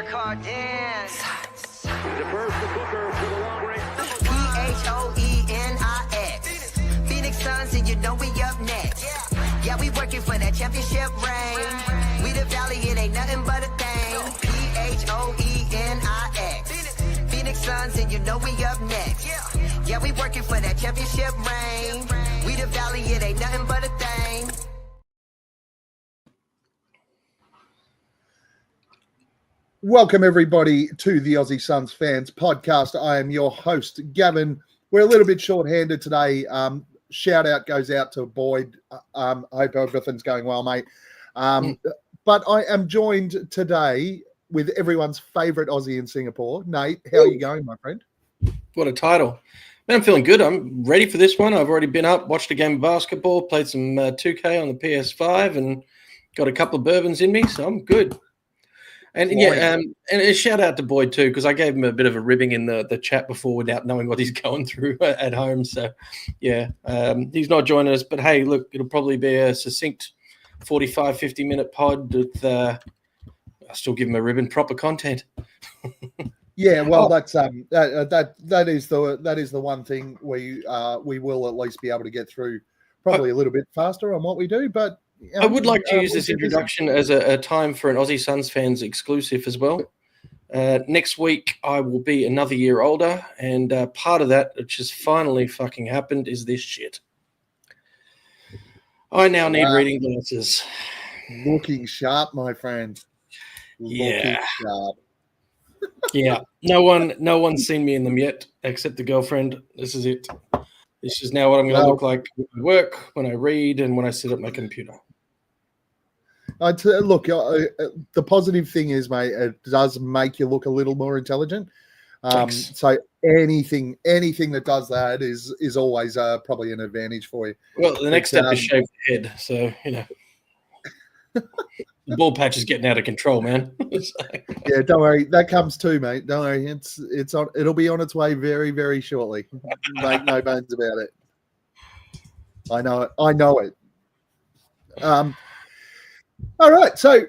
car dance. Defers the Booker for the long range. P-H-O-E-N-I-X. Phoenix Suns, and you know we up next. Yeah, we working for that championship ring. We the Valley, it ain't nothing but a thing. P-H-O-E-N-I-X. Phoenix Suns, and you know we up next. Yeah, we working for that championship ring. We the Valley, it ain't nothing but a thing. Welcome, everybody, to the Aussie Suns Fans podcast. I am your host, Gavin. We're a little bit short-handed today. Shout out goes out to Boyd. I hope everything's going well, mate. But I am joined today with everyone's favourite Aussie in Singapore. Nate, how are you going, my friend? What a title. Man, I'm feeling good. I'm ready for this one. I've already been up, watched a game of basketball, played some 2K on the PS5, and got a couple of bourbons in me, so I'm good. And and a shout out to Boyd too, because I gave him a bit of a ribbing in the chat before without knowing what he's going through at home. So, yeah, he's not joining us. But, hey, look, it'll probably be a succinct 45, 50-minute pod with I'll still give him a ribbon, proper content. Yeah, well, that's that is the one thing we will at least be able to get through probably a little bit faster on what we do, but I would like to use this introduction as a time for an Aussie Suns Fans exclusive as well. Next week, I will be another year older, and part of that, which has finally fucking happened, is this shit. I now need reading glasses. Looking sharp, my friend. Yeah. Sharp. Yeah. No one's seen me in them yet, except the girlfriend. This is it. This is now what I'm going to look like when I work, when I read, and when I sit at my computer. Look, the positive thing is, mate, it does make you look a little more intelligent. So anything that does that is always probably an advantage for you. Well, the next step is shave the head. So, the ball patch is getting out of control, man. Yeah, don't worry. That comes too, mate. Don't worry. It'll be on its way very, very shortly. Make no bones about it. I know it. All right. So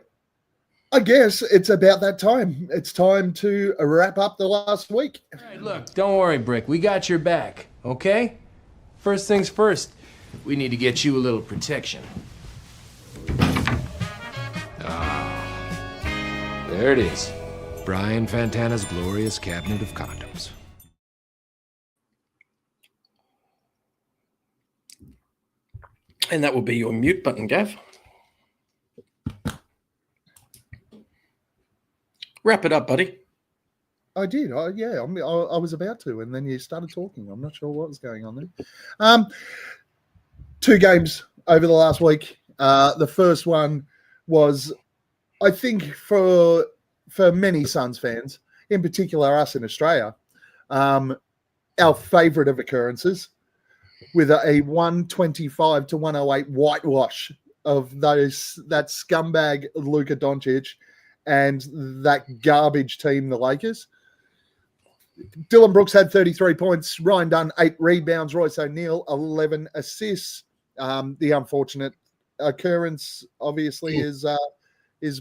I guess it's about that time. It's time to wrap up the last week. All right, look, don't worry, Brick. We got your back, okay? First things first, we need to get you a little protection. There it is. Brian Fantana's glorious cabinet of condoms. And that will be your mute button, Gav. Wrap it up, buddy. I did. I was about to, and then you started talking. I'm not sure what was going on there. 2 games over the last week. The first one was, I think, for many Suns fans, in particular us in Australia, our favourite of occurrences, with a 125-108 whitewash of that scumbag Luka Doncic and that garbage team, the Lakers. Dylan Brooks had 33 points. Ryan Dunn, 8 rebounds. Royce O'Neal, 11 assists. The unfortunate occurrence, obviously, is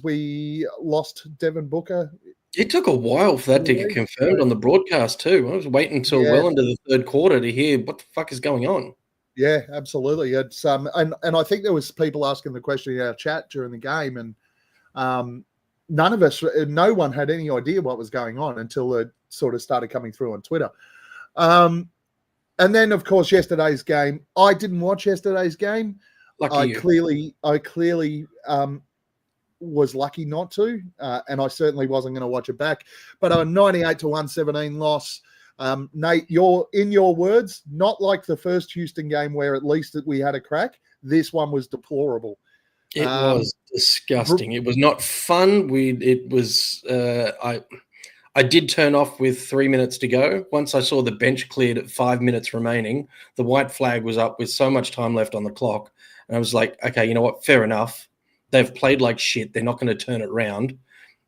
we lost Devin Booker. It took a while for that to get confirmed on the broadcast too. I was waiting until well into the third quarter to hear what the fuck is going on. Yeah, absolutely. It's and I think there was people asking the question in our chat during the game, and no one had any idea what was going on until it sort of started coming through on Twitter. And then, of course, yesterday's game. I didn't watch yesterday's game. I clearly was lucky not to, and I certainly wasn't going to watch it back. But a 98-117 loss. Nate, in your words, not like the first Houston game where at least we had a crack. This one was deplorable. It was disgusting. It was not fun. I did turn off with 3 minutes to go. Once I saw the bench cleared at 5 minutes remaining, the white flag was up with so much time left on the clock. And I was like, okay, you know what? Fair enough. They've played like shit. They're not going to turn it around.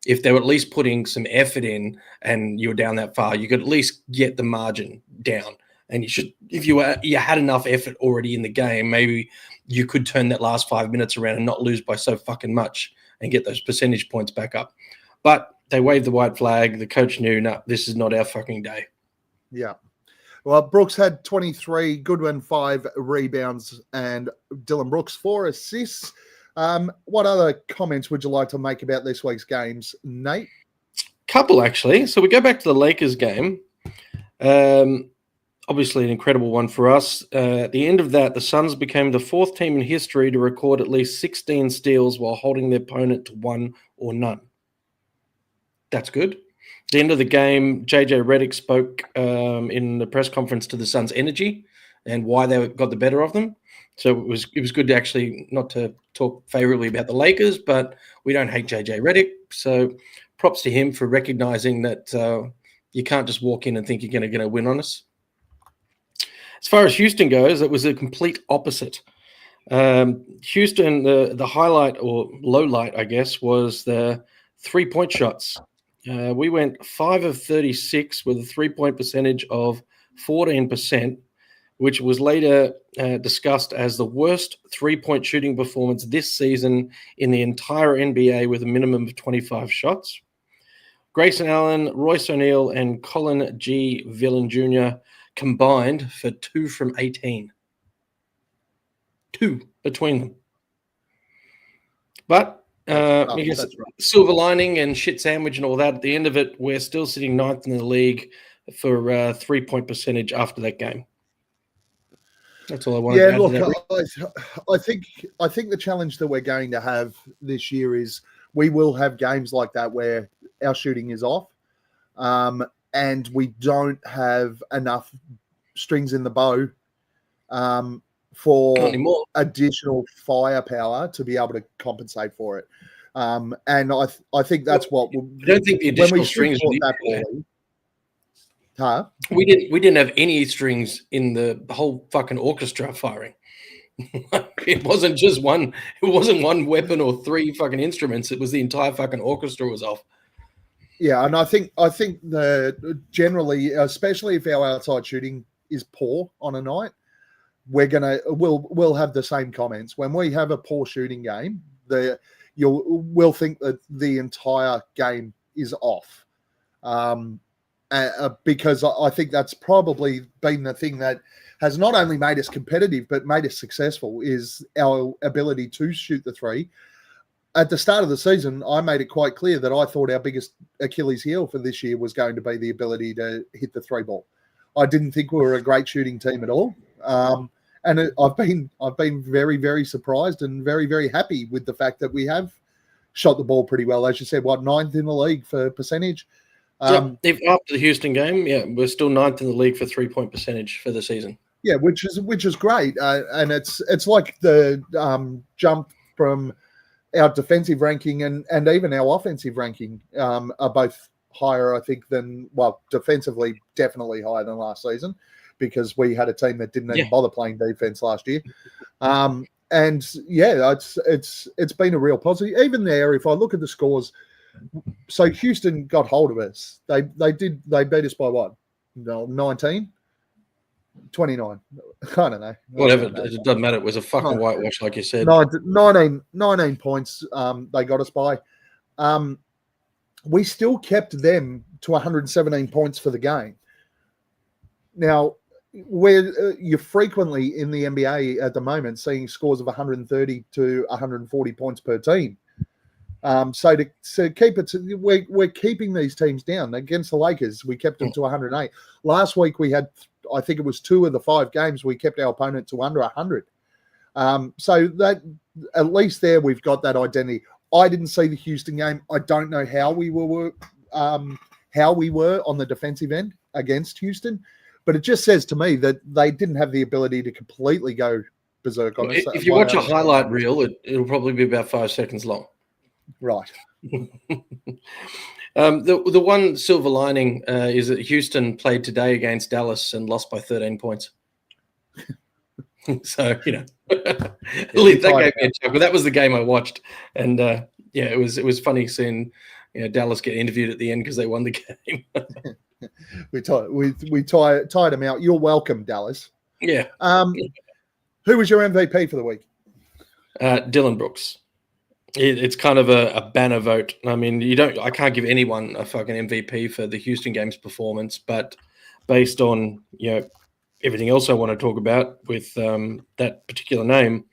If they were at least putting some effort in and you were down that far, you could at least get the margin down. And you should, if you had enough effort already in the game, maybe you could turn that last 5 minutes around and not lose by so fucking much and get those percentage points back up. But they waved the white flag. The coach knew, no, this is not our fucking day. Yeah. Well, Brooks had 23, Goodwin 5 rebounds, and Dylan Brooks 4 assists. What other comments would you like to make about this week's games, Nate? Couple, actually. So we go back to the Lakers game. Obviously an incredible one for us. At the end of that, the Suns became the 4th team in history to record at least 16 steals while holding their opponent to 1 or none. That's good. At the end of the game, JJ Redick spoke in the press conference to the Suns' energy and why they got the better of them. So it was good to actually not to talk favorably about the Lakers, but we don't hate JJ Redick. So props to him for recognizing that you can't just walk in and think you're going to win on us. As far as Houston goes, it was a complete opposite. Houston, the highlight or low light, I guess, was the 3-point shots. We went 5 of 36 with a 3-point percentage of 14%, which was later discussed as the worst 3-point shooting performance this season in the entire NBA with a minimum of 25 shots. Grayson Allen, Royce O'Neal, and Colin G. Villan Jr. combined for 2 from 18. 2 between them. But I guess silver lining and shit sandwich and all that, at the end of it, we're still sitting 9th in the league for 3-point percentage after that game. That's all I wanted to add to that. I think the challenge that we're going to have this year is we will have games like that where our shooting is off, and we don't have enough strings in the bow for additional firepower to be able to compensate for it. And I think that's what I don't think the additional strings we didn't have any strings in the whole fucking orchestra firing. It wasn't just one. It wasn't one weapon or 3 fucking instruments. It was the entire fucking orchestra was off. Yeah, and I think that generally, especially if our outside shooting is poor on a night, we'll have the same comments. When we have a poor shooting game, we'll think that the entire game is off. Because I think that's probably been the thing that has not only made us competitive but made us successful is our ability to shoot the 3. At the start of the season, I made it quite clear that I thought our biggest Achilles heel for this year was going to be the ability to hit the 3 ball. I didn't think we were a great shooting team at all. And I've been very, very surprised and very, very happy with the fact that we have shot the ball pretty well. As you said, 9th in the league for percentage. After the Houston game, we're still 9th in the league for 3-point percentage for the season. Yeah, which is great, and it's like the jump from our defensive ranking and even our offensive ranking are both higher, I think, defensively definitely higher than last season because we had a team that didn't even bother playing defense last year. And it's been a real positive. Even there, if I look at the scores. So Houston got hold of us. They beat us by what? 19? 29. I don't know. Whatever. It doesn't matter. It was a fucking whitewash, like you said. 19 points they got us by. We still kept them to 117 points for the game. Now, you're frequently in the NBA at the moment seeing scores of 130 to 140 points per team. So to keep it, we're keeping these teams down. Against the Lakers, we kept them to 108. Last week we had, I think it was 2 of the 5 games we kept our opponent to under 100. So that at least there we've got that identity. I didn't see the Houston game. I don't know how we were on the defensive end against Houston, but it just says to me that they didn't have the ability to completely go berserk on us. If you watch a highlight reel, it'll probably be about 5 seconds long. Right. The one silver lining is that Houston played today against Dallas and lost by 13 points. So, that gave me a chuckle. That was the game I watched. And, it was funny seeing Dallas get interviewed at the end because they won the game. we tied them out. You're welcome, Dallas. Yeah. Who was your MVP for the week? Dylan Brooks. It's kind of a banner vote. I mean, I can't give anyone a fucking MVP for the Houston game's performance, but based on everything else I want to talk about with that particular name,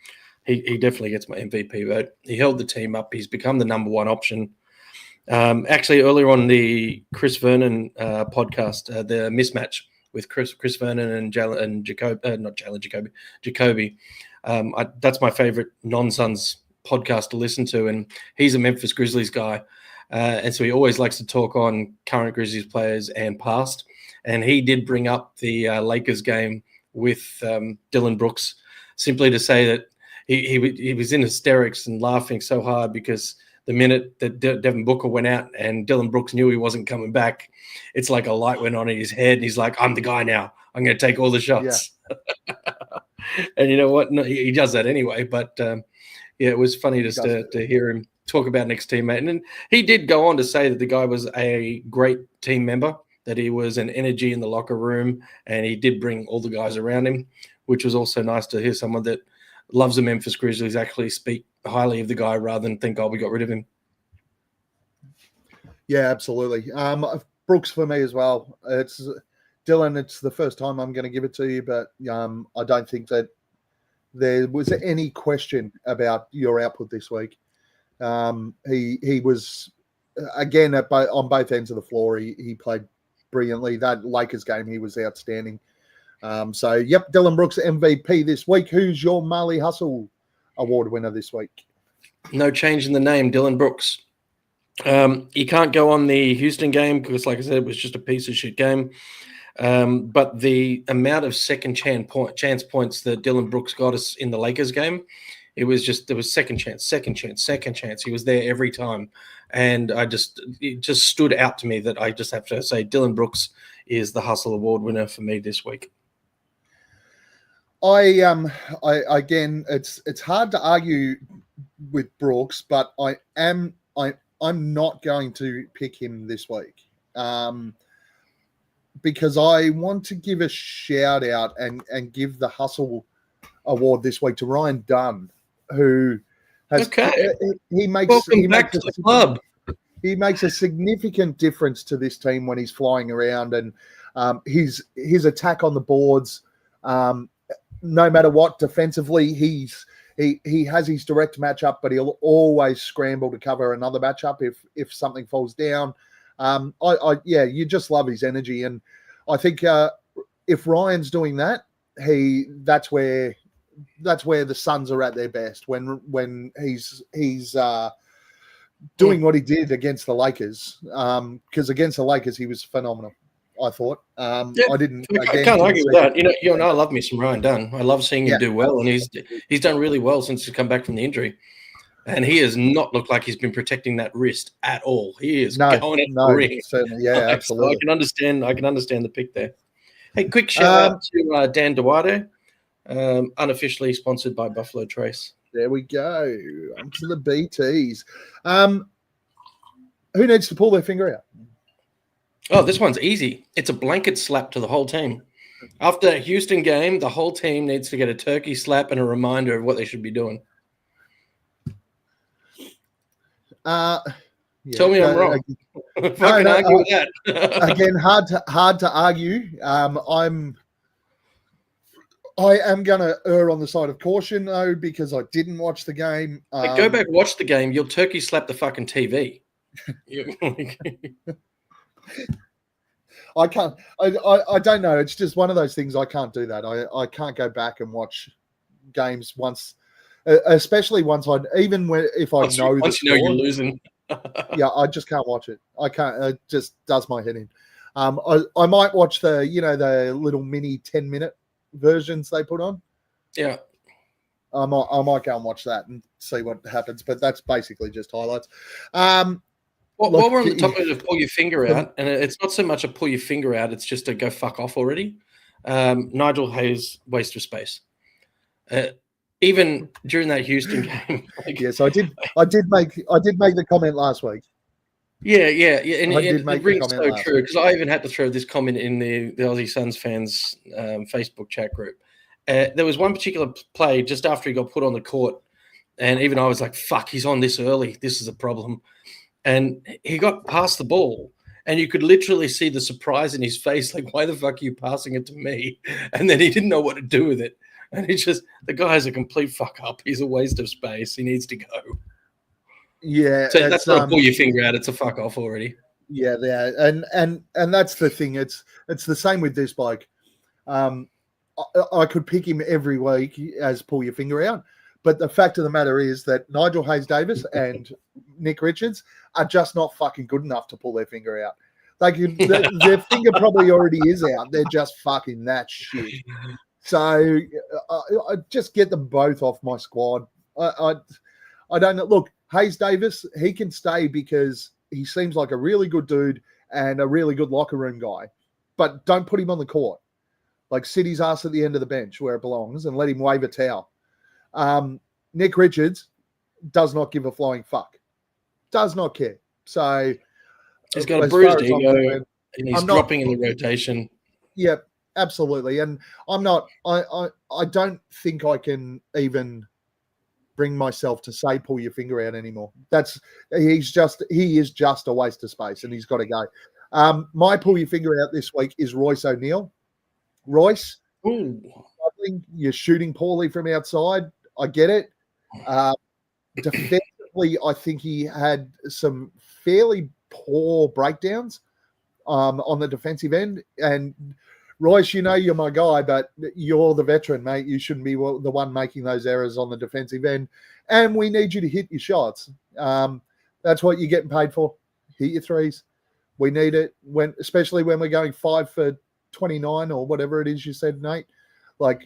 he definitely gets my MVP vote. He held the team up. He's become the number one option. Actually, earlier on the Chris Vernon podcast, the mismatch with Chris Vernon and Jacoby. That's my favorite non-Suns podcast to listen to, and he's a Memphis Grizzlies guy, and so he always likes to talk on current Grizzlies players and past. And he did bring up the Lakers game with Dylan Brooks, simply to say that he was in hysterics and laughing so hard because the minute that Devin Booker went out and Dylan Brooks knew he wasn't coming back, it's like a light went on in his head. And he's like, I'm the guy now. I'm going to take all the shots. Yeah. And you know what? No, he does that anyway. But, it was funny just to hear him talk about next teammate. And then he did go on to say that the guy was a great team member, that he was an energy in the locker room, and he did bring all the guys around him, which was also nice to hear someone that loves the Memphis Grizzlies actually speak highly of the guy rather than think, we got rid of him. Yeah, absolutely. Brooks for me as well. It's Dylan. It's the first time I'm going to give it to you, but I don't think that there was any question about your output this week. He was again on both ends of the floor. He played brilliantly. That Lakers game, he was outstanding. Dylan Brooks MVP this week. Who's your Marley Hustle Award winner this week? No change in the name, Dylan Brooks. You can't go on the Houston game because, like I said, it was just a piece of shit game. But the amount of second chance points that Dylan Brooks got us in the Lakers game, there was second chance. He was there every time. And it just stood out to me that I just have to say Dylan Brooks is the Hustle Award winner for me this week. Again, it's hard to argue with Brooks, but I'm not going to pick him this week. Because I want to give a shout out and give the Hustle Award this week to Ryan Dunn, who has he makes the club. He makes a significant difference to this team when he's flying around, and his attack on the boards, no matter what, defensively, he has his direct matchup, but he'll always scramble to cover another matchup if something falls down. You just love his energy, and I think if Ryan's doing that, that's where the Suns are at their best when he's doing what he did against the Lakers. Because against the Lakers, he was phenomenal. I thought. I can't argue with that. You and I love me some Ryan Dunn. I love seeing him do well, and he's done really well since he's come back from the injury. And he has not looked like he's been protecting that wrist at all. He is going at the ring. Certainly, yeah, absolutely. So I can understand the pick there. Hey, quick shout out to Dan Duarte, unofficially sponsored by Buffalo Trace. There we go. On to the BTs. Who needs to pull their finger out? Oh, this one's easy. It's a blanket slap to the whole team. After that Houston game, the whole team needs to get a turkey slap and a reminder of what they should be doing. Tell me I'm wrong. Argue with that. Again, hard to argue. I am going to err on the side of caution, though, because I didn't watch the game. Go back, watch the game. You'll turkey slap the fucking TV. I can't. I don't know. It's just one of those things. I can't do that. I can't go back and watch games once. Especially once if I know the score, you're losing. Yeah, I just can't watch it. I can't. It just does my head in. I might watch the little mini 10-minute versions they put on. Yeah, I might go and watch that and see what happens. But that's basically just highlights. While we're on the topic of pull your finger out, and it's not so much a pull your finger out; it's just a go fuck off already. Nigel Hayes, waste of space. Even during that Houston game. Yes, I did make the comment last week. Yeah. And it rings so true because I even had to throw this comment in the Aussie Suns Fans Facebook chat group. There was one particular play just after he got put on the court And even I was like, fuck, he's on this early. This is a problem. And he got past the ball. And you could literally see the surprise in his face, like, why the fuck are you passing it to me? And then he didn't know what to do with it. And it's just, the guy's a complete fuck up. He's a waste of space. He needs to go. Yeah. So that's not a pull your finger out. It's a fuck off already. Yeah, and that's the thing. It's the same with this bloke. I could pick him every week as pull your finger out, but the fact of the matter is that Nigel Hayes-Davis and Nick Richards are just not fucking good enough to pull their finger out. Like their finger probably already is out. They're just fucking that shit. So I just get them both off my squad. I don't know. Look, Hayes-Davis, he can stay because he seems like a really good dude and a really good locker room guy, but don't put him on the court. Like, sit his ass at the end of the bench where it belongs and let him wave a towel. Nick Richards does not give a flying fuck. Does not care. So he's got a bruised ego and he's dropping in the rotation. Yeah, absolutely. And I'm not. I don't think I can even bring myself to say pull your finger out anymore. He is just a waste of space and he's got to go. My pull your finger out this week is Royce O'Neal. Royce, you're shooting poorly from outside. I get it. Defensively, I think he had some fairly poor breakdowns on the defensive end. And Royce, you know you're my guy, but you're the veteran, mate. You shouldn't be the one making those errors on the defensive end. And we need you to hit your shots. That's what you're getting paid for. Hit your threes. We need it, especially when we're going 5 for 29 or whatever it is you said, Nate. Like,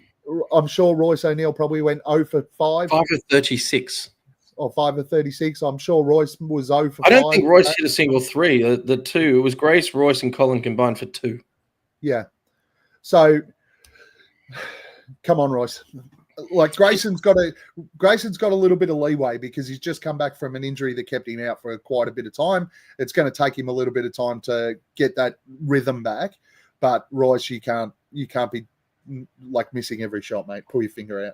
I'm sure Royce O'Neal probably went 0 for 5. 5 for 36. Or 5 for 36. I'm sure Royce was 0 for 5. I don't think Royce hit a single three. The two, it was Grace, Royce, and Colin combined for 2. Yeah. So, come on, Royce. Like, Grayson's got a little bit of leeway because he's just come back from an injury that kept him out for quite a bit of time. It's going to take him a little bit of time to get that rhythm back. But Royce, you can't be like missing every shot, mate. Pull your finger out.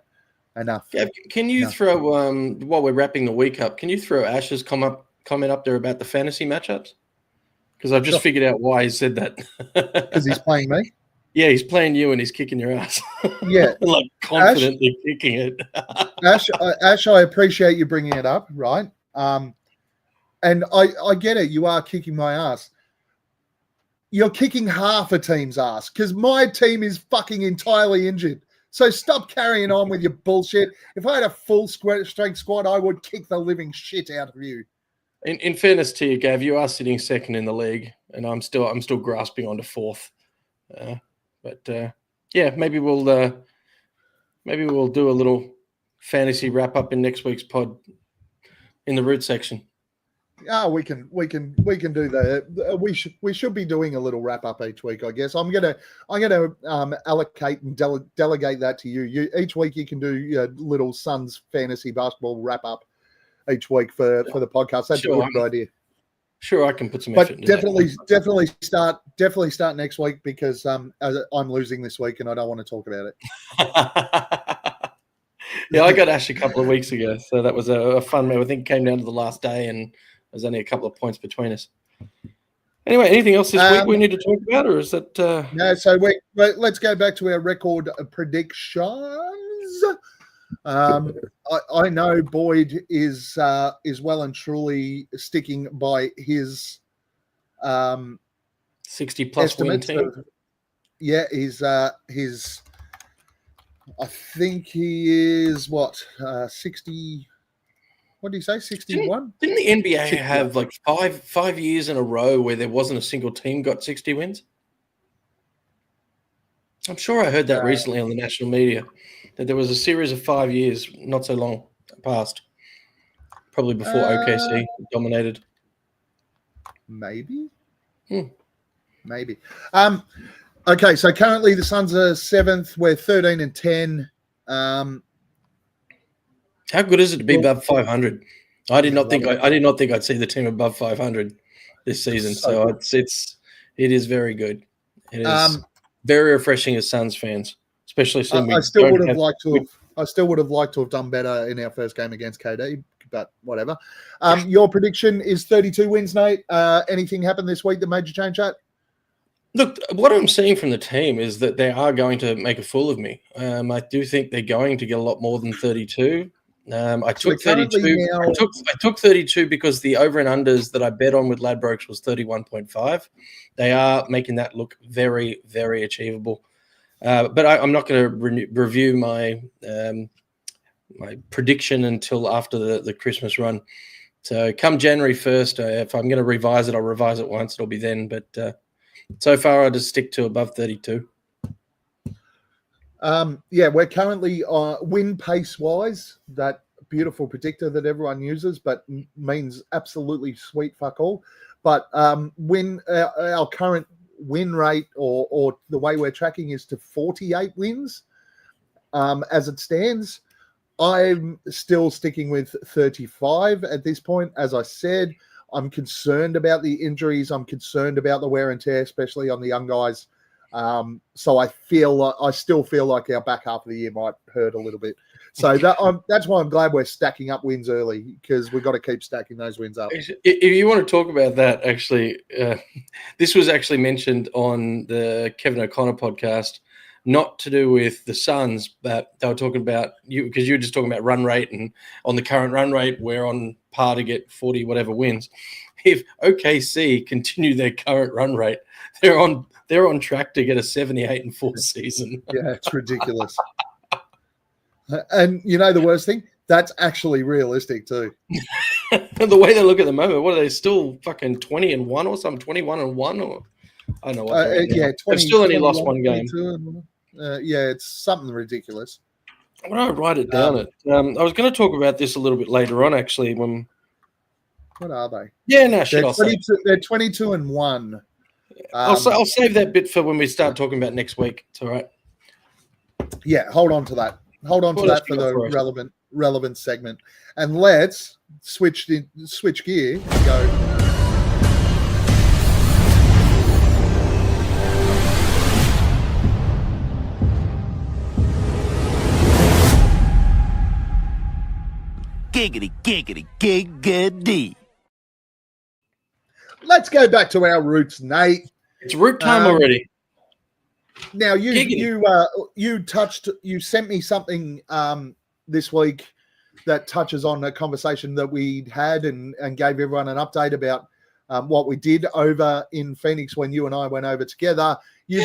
Enough. Yeah, can you throw while we're wrapping the week up? Can you throw Ash's comment up there about the fantasy matchups? Because I've just figured out why he said that. Because he's playing me. Yeah, he's playing you and he's kicking your ass. Yeah. Like confidently kicking it. Ash, I appreciate you bringing it up, right? And I get it. You are kicking my ass. You're kicking half a team's ass because my team is fucking entirely injured. So stop carrying on with your bullshit. If I had a full strength squad, I would kick the living shit out of you. In fairness to you, Gav, you are sitting second in the league, and I'm still grasping onto fourth. Yeah, maybe we'll do a little fantasy wrap up in next week's pod in the root section. Yeah, we can do that. We should be doing a little wrap up each week, I guess. I'm gonna allocate and delegate that to you. Each week you can do your little Suns fantasy basketball wrap up each week for the podcast. That's a good idea. Sure, I can put some effort into that. Definitely start next week because I'm losing this week and I don't want to talk about it. Yeah, I got Ash a couple of weeks ago, so that was a fun move. I think it came down to the last day and there's only a couple of points between us. Anyway, anything else this week we need to talk about, or is that? No. So let's go back to our record predictions. I know Boyd is well and truly sticking by his 60+ win team. His I think he is 60. What do you say? 61? Didn't the NBA have like five years in a row where there wasn't a single team got 60 wins? I'm sure I heard that recently on the national media, that there was a series of 5 years not so long past, probably before OKC dominated. Maybe. Maybe. Okay, so currently the Suns are 7th. We're 13 and 10. How good is it to be above 500? I did not think I'd see the team above 500 this season. So it is very good. It is very refreshing as Suns fans, especially since I still would have liked to have I still would have liked to have done better in our first game against KD, but whatever. Your prediction is 32 wins, Nate. Anything happened this week that made you change that? Look, what I'm seeing from the team is that they are going to make a fool of me. I do think they're going to get a lot more than 32. I took 32. Now... I took 32 because the over and unders that I bet on with Ladbrokes was 31.5. They are making that look very, very achievable. But I'm not going to review my my prediction until after the Christmas run. So come January 1st, if I'm going to revise it, I'll revise it once. It'll be then. But so far, I'll just stick to above 32. We're currently win pace wise, that beautiful predictor that everyone uses, but means absolutely sweet fuck all. But win our current win rate or the way we're tracking is to 48 wins as it stands. I'm still sticking with 35 at this point. As I said, I'm concerned about the injuries. I'm concerned about the wear and tear, especially on the young guys. So I still feel like our back half of the year might hurt a little bit. So that's why I'm glad we're stacking up wins early, because we've got to keep stacking those wins up. If you want to talk about that, actually, this was actually mentioned on the Kevin O'Connor podcast, not to do with the Suns, but they were talking about because you were just talking about run rate, and on the current run rate, we're on par to get 40 whatever wins. If OKC continue their current run rate, they're on track to get a 78-4 season. Yeah, it's ridiculous. And you know the worst thing? That's actually realistic too. The way they look at the moment, what are they still fucking 20-1 or something? 21-1 or I don't know what. 20, they've still only lost one game. It's something ridiculous. When I write it down, I was going to talk about this a little bit later on, actually. When what are they? Yeah, no shit. They're 22-1. I'll save that bit for when we start talking about next week. It's all right. Yeah, hold on to that. Hold on to that for the relevant segment, and let's switch gear and go. Giggity, giggity, giggity. Let's go back to our roots, Nate. It's root time already. Now you sent me something this week that touches on a conversation that we had and gave everyone an update about what we did over in Phoenix when you and I went over together. 2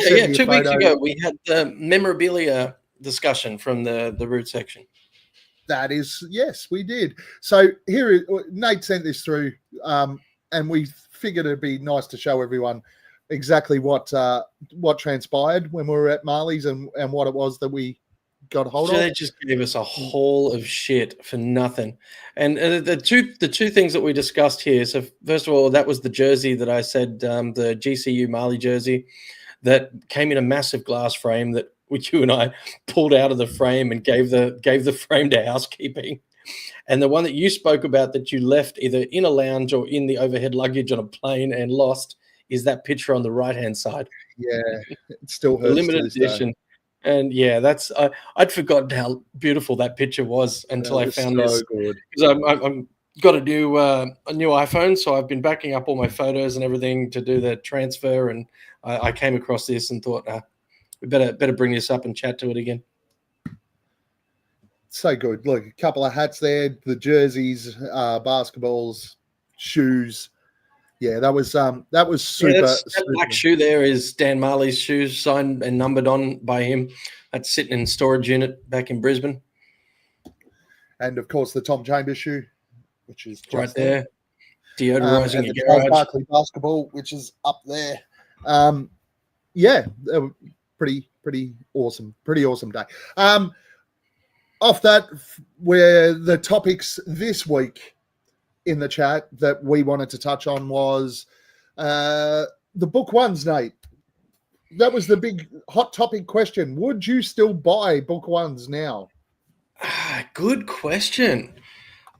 weeks ago we had the memorabilia discussion from the root section. That is, yes, we did. So here, Nate sent this through, and we figured it'd be nice to show everyone exactly what transpired when we were at Marley's and what it was that we got hold of. They just gave us a haul of shit for nothing. And the two things that we discussed here. So first of all, that was the jersey that I said, the GCU Marley jersey that came in a massive glass frame that which you and I pulled out of the frame and gave the frame to housekeeping. And the one that you spoke about that you left either in a lounge or in the overhead luggage on a plane and lost is that picture on the right-hand side. Yeah, it still hurts. Limited edition. And yeah, that's I'd forgotten how beautiful that picture was until I found this. Good. Because I'm got a new iPhone, so I've been backing up all my photos and everything to do the transfer, and I came across this and thought, we better bring this up and chat to it again. So good. Look, a couple of hats there, the jerseys, basketballs, shoes. Yeah, that was super. That black shoe there is Dan Marley's shoes, signed and numbered on by him. That's sitting in storage unit back in Brisbane. And of course, the Tom Chambers shoe, which is just right there. Deodorizing your garage. Barkley basketball, which is up there. Yeah, pretty awesome. Pretty awesome day. Off that, where the topics this week in the chat that we wanted to touch on was the book ones, Nate. That was the big hot topic question. Would you still buy book ones now? Good question.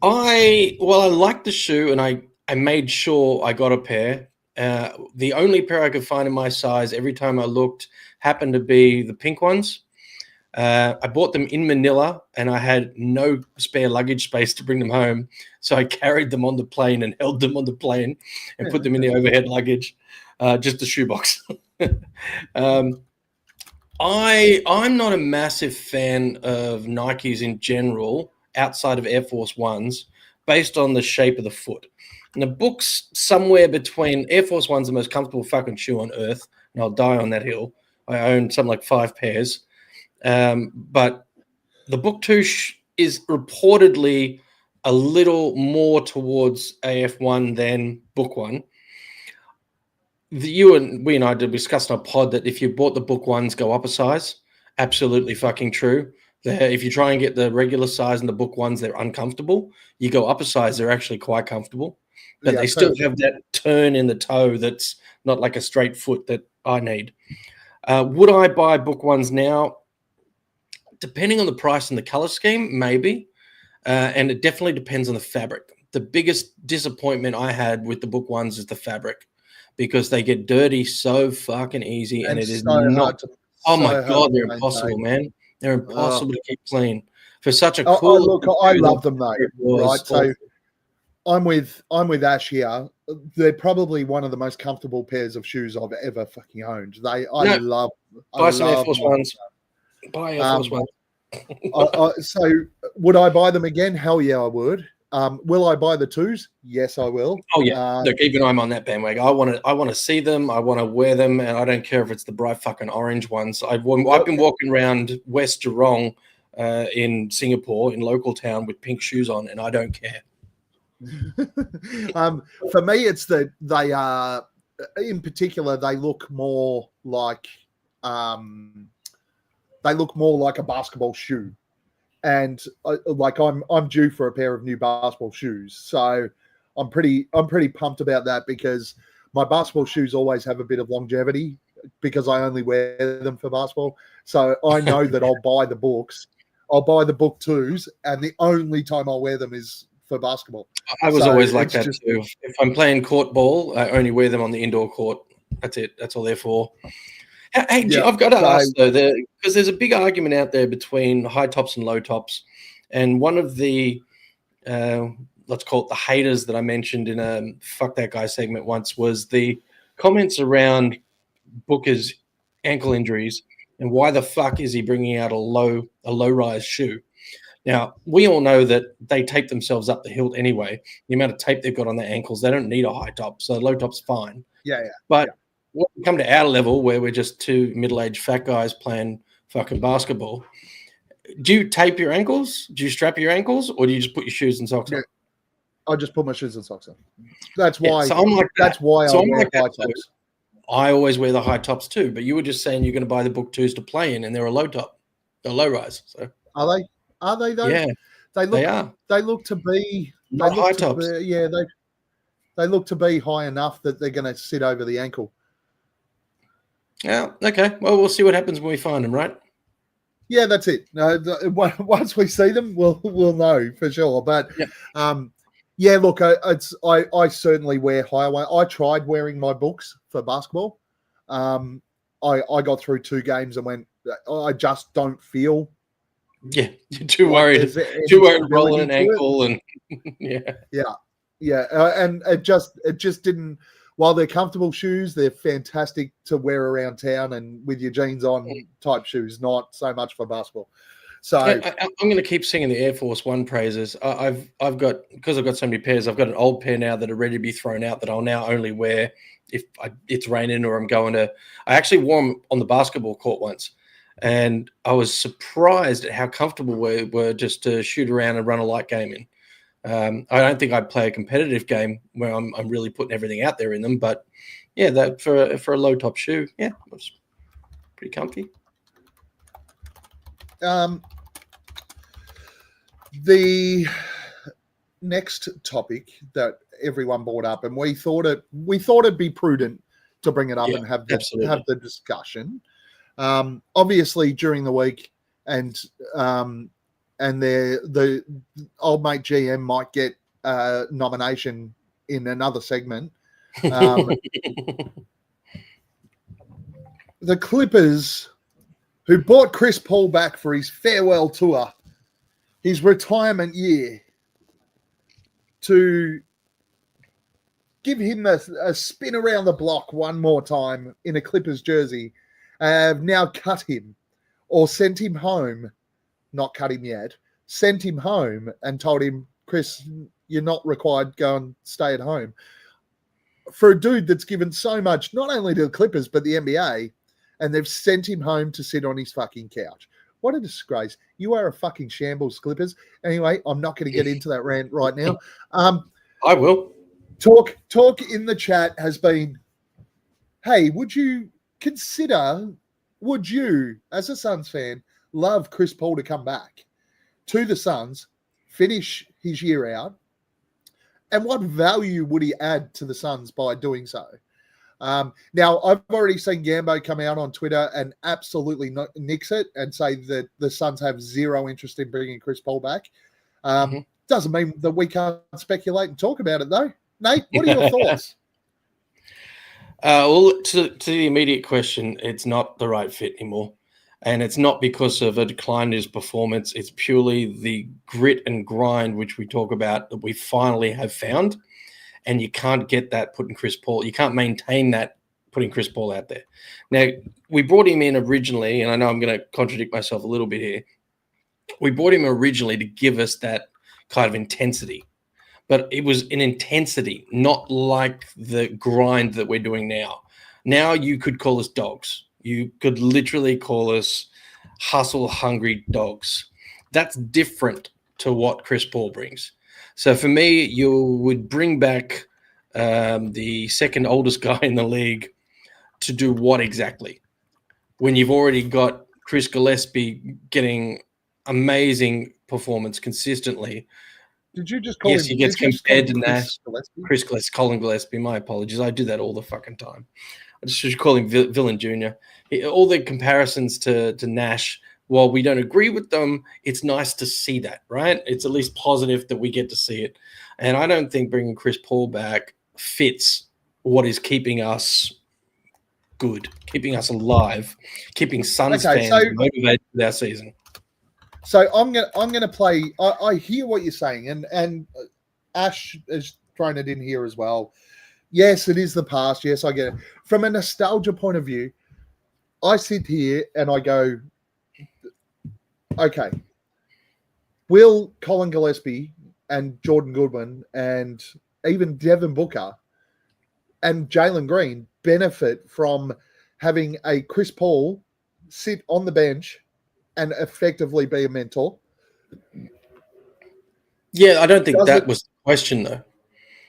I liked the shoe, and I made sure I got a pair. The only pair I could find in my size every time I looked happened to be the pink ones. I bought them in Manila, and I had no spare luggage space to bring them home. So I carried them on the plane and held them on the plane and put them in the overhead luggage, just a shoebox. I'm not a massive fan of Nikes in general, outside of Air Force Ones, based on the shape of the foot. And the book's somewhere between Air Force One's the most comfortable fucking shoe on earth, and I'll die on that hill. I own something like 5 pairs. But the book 2 is reportedly a little more towards AF1 than book 1. We and I did discuss in our pod that if you bought the book 1s, go up a size. Absolutely fucking true. If you try and get the regular size and the book 1s, they're uncomfortable. You go up a size, they're actually quite comfortable. But they still have that turn in the toe that's not like a straight foot that I need. Would I buy book 1s now? Depending on the price and the color scheme, maybe. And it definitely depends on the fabric. The biggest disappointment I had with the book 1s is the fabric, because they get dirty so fucking easy, and it is so not. Oh my God, they're to impossible, maintain. man. They're impossible to keep clean for such a Oh, cool. look, I love them though. Right, so awful. I'm with Ash here. They're probably one of the most comfortable pairs of shoes I've ever fucking owned. Love. Buy some Air Force Ones. Buy Air Force Ones. So would I buy them again? Hell yeah, I would. Will I buy the 2s? Yes, I will. Oh yeah. Look, even I'm on that bandwagon. I want to see them. I want to wear them, and I don't care if it's the bright fucking orange ones. I've been walking around West Geelong in Singapore, in local town, with pink shoes on, and I don't care. For me, it's that they are, in particular, they look more like a basketball shoe. And I'm due for a pair of new basketball shoes, so I'm pretty pumped about that, because my basketball shoes always have a bit of longevity because I only wear them for basketball. So I know that I'll buy the book 2s, and the only time I'll wear them is for basketball. I was always like that too. If I'm playing court ball, I only wear them on the indoor court. That's it. That's all they're for. Hey, yeah, I've got to ask though, because there's a big argument out there between high tops and low tops, and one of the let's call it the haters that I mentioned in a "fuck that guy" segment once was the comments around Booker's ankle injuries and why the fuck is he bringing out a low rise shoe. Now, we all know that they tape themselves up the hilt anyway. The amount of tape they've got on their ankles, they don't need a high top, so low top's fine. Yeah. But when we come to our level, where we're just 2 middle-aged fat guys playing fucking basketball, do you tape your ankles? Do you strap your ankles, or do you just put your shoes and socks on? I just put my shoes and socks on. That's why. So I'm like that. That's why I wear high tops. I always wear the high tops too. But you were just saying you're going to buy the book 2s to play in, and they're a low top, a low rise. So are they? Are they though? Yeah, they are. They look to be not high tops. They look to be high enough that they're going to sit over the ankle. Yeah. Okay. Well, we'll see what happens when we find them, right? Yeah, that's it. Once we see them, we'll know for sure. But yeah, look, I certainly wear higher. I tried wearing my books for basketball. I got through 2 games and went, I just don't feel. Yeah, you're too worried. Too worried rolling an ankle and and it just didn't. While they're comfortable shoes, they're fantastic to wear around town and with your jeans on type shoes, not so much for basketball. So I'm going to keep singing the Air Force One praises. I've got, because I've got so many pairs, I've got an old pair now that are ready to be thrown out that I'll now only wear if it's raining or I'm going to. I actually wore them on the basketball court once, and I was surprised at how comfortable we were just to shoot around and run a light game in. I don't think I'd play a competitive game where I'm really putting everything out there in them, but yeah, that for a low top shoe, yeah, it was pretty comfy. The next topic that everyone brought up, and we thought it'd be prudent to bring it up and have the discussion. Obviously, during the week, and the old mate GM might get a nomination in another segment. The Clippers who brought Chris Paul back for his farewell tour, his retirement year, to give him a spin around the block one more time in a Clippers jersey, have now cut him or sent him home, not cut him yet, sent him home and told him, Chris, you're not required, go and stay at home. For a dude that's given so much, not only to the Clippers, but the NBA, and they've sent him home to sit on his fucking couch. What a disgrace. You are a fucking shambles, Clippers. Anyway, I'm not going to get into that rant right now. I will. Talk in the chat has been, hey, would you, as a Suns fan, love Chris Paul to come back to the Suns, finish his year out, and what value would he add to the Suns by doing so? Now, I've already seen Gambo come out on Twitter and absolutely nix it and say that the Suns have zero interest in bringing Chris Paul back. Doesn't mean that we can't speculate and talk about it, though. Nate, what are your thoughts? Well, to the immediate question, it's not the right fit anymore. And it's not because of a decline in his performance. It's purely the grit and grind, which we talk about, that we finally have found. And you can't get that putting Chris Paul. You can't maintain that putting Chris Paul out there. Now, we brought him in originally, and I know I'm going to contradict myself a little bit here. We brought him originally to give us that kind of intensity. But it was an intensity, not like the grind that we're doing now. Now you could call us dogs. You could literally call us hustle-hungry dogs. That's different to what Chris Paul brings. So for me, you would bring back the second oldest guy in the league to do what exactly? When you've already got Chris Gillespie getting amazing performance consistently. Did you just call him? Yes, he gets compared to Nash. Chris Colin Gillespie. My apologies. I do that all the fucking time. I just should call him Villain Jr. All the comparisons to Nash, while we don't agree with them, it's nice to see that, right? It's at least positive that we get to see it. And I don't think bringing Chris Paul back fits what is keeping us good, keeping us alive, keeping Suns fans motivated with our season. So I'm gonna play. I hear what you're saying, and Ash has thrown it in here as well. Yes, it is the past. Yes, I get it. From a nostalgia point of view, I sit here and I go, okay, will Colin Gillespie and Jordan Goodwin and even Devin Booker and Jalen Green benefit from having a Chris Paul sit on the bench and effectively be a mentor? Yeah, I don't think that was the question, though.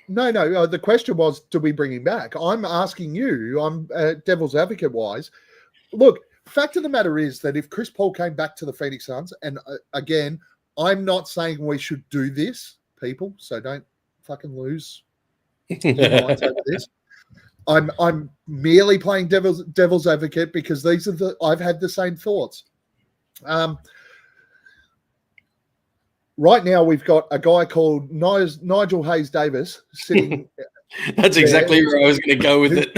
No. The question was, do we bring him back? I'm asking you, I'm devil's advocate wise. Look, fact of the matter is that if Chris Paul came back to the Phoenix Suns, and again, I'm not saying we should do this, people, so don't fucking lose your minds over this. I'm merely playing devil's advocate because I've had the same thoughts. Right now, we've got a guy called Nigel Hayes Davis sitting. That's exactly where I was going to go with it.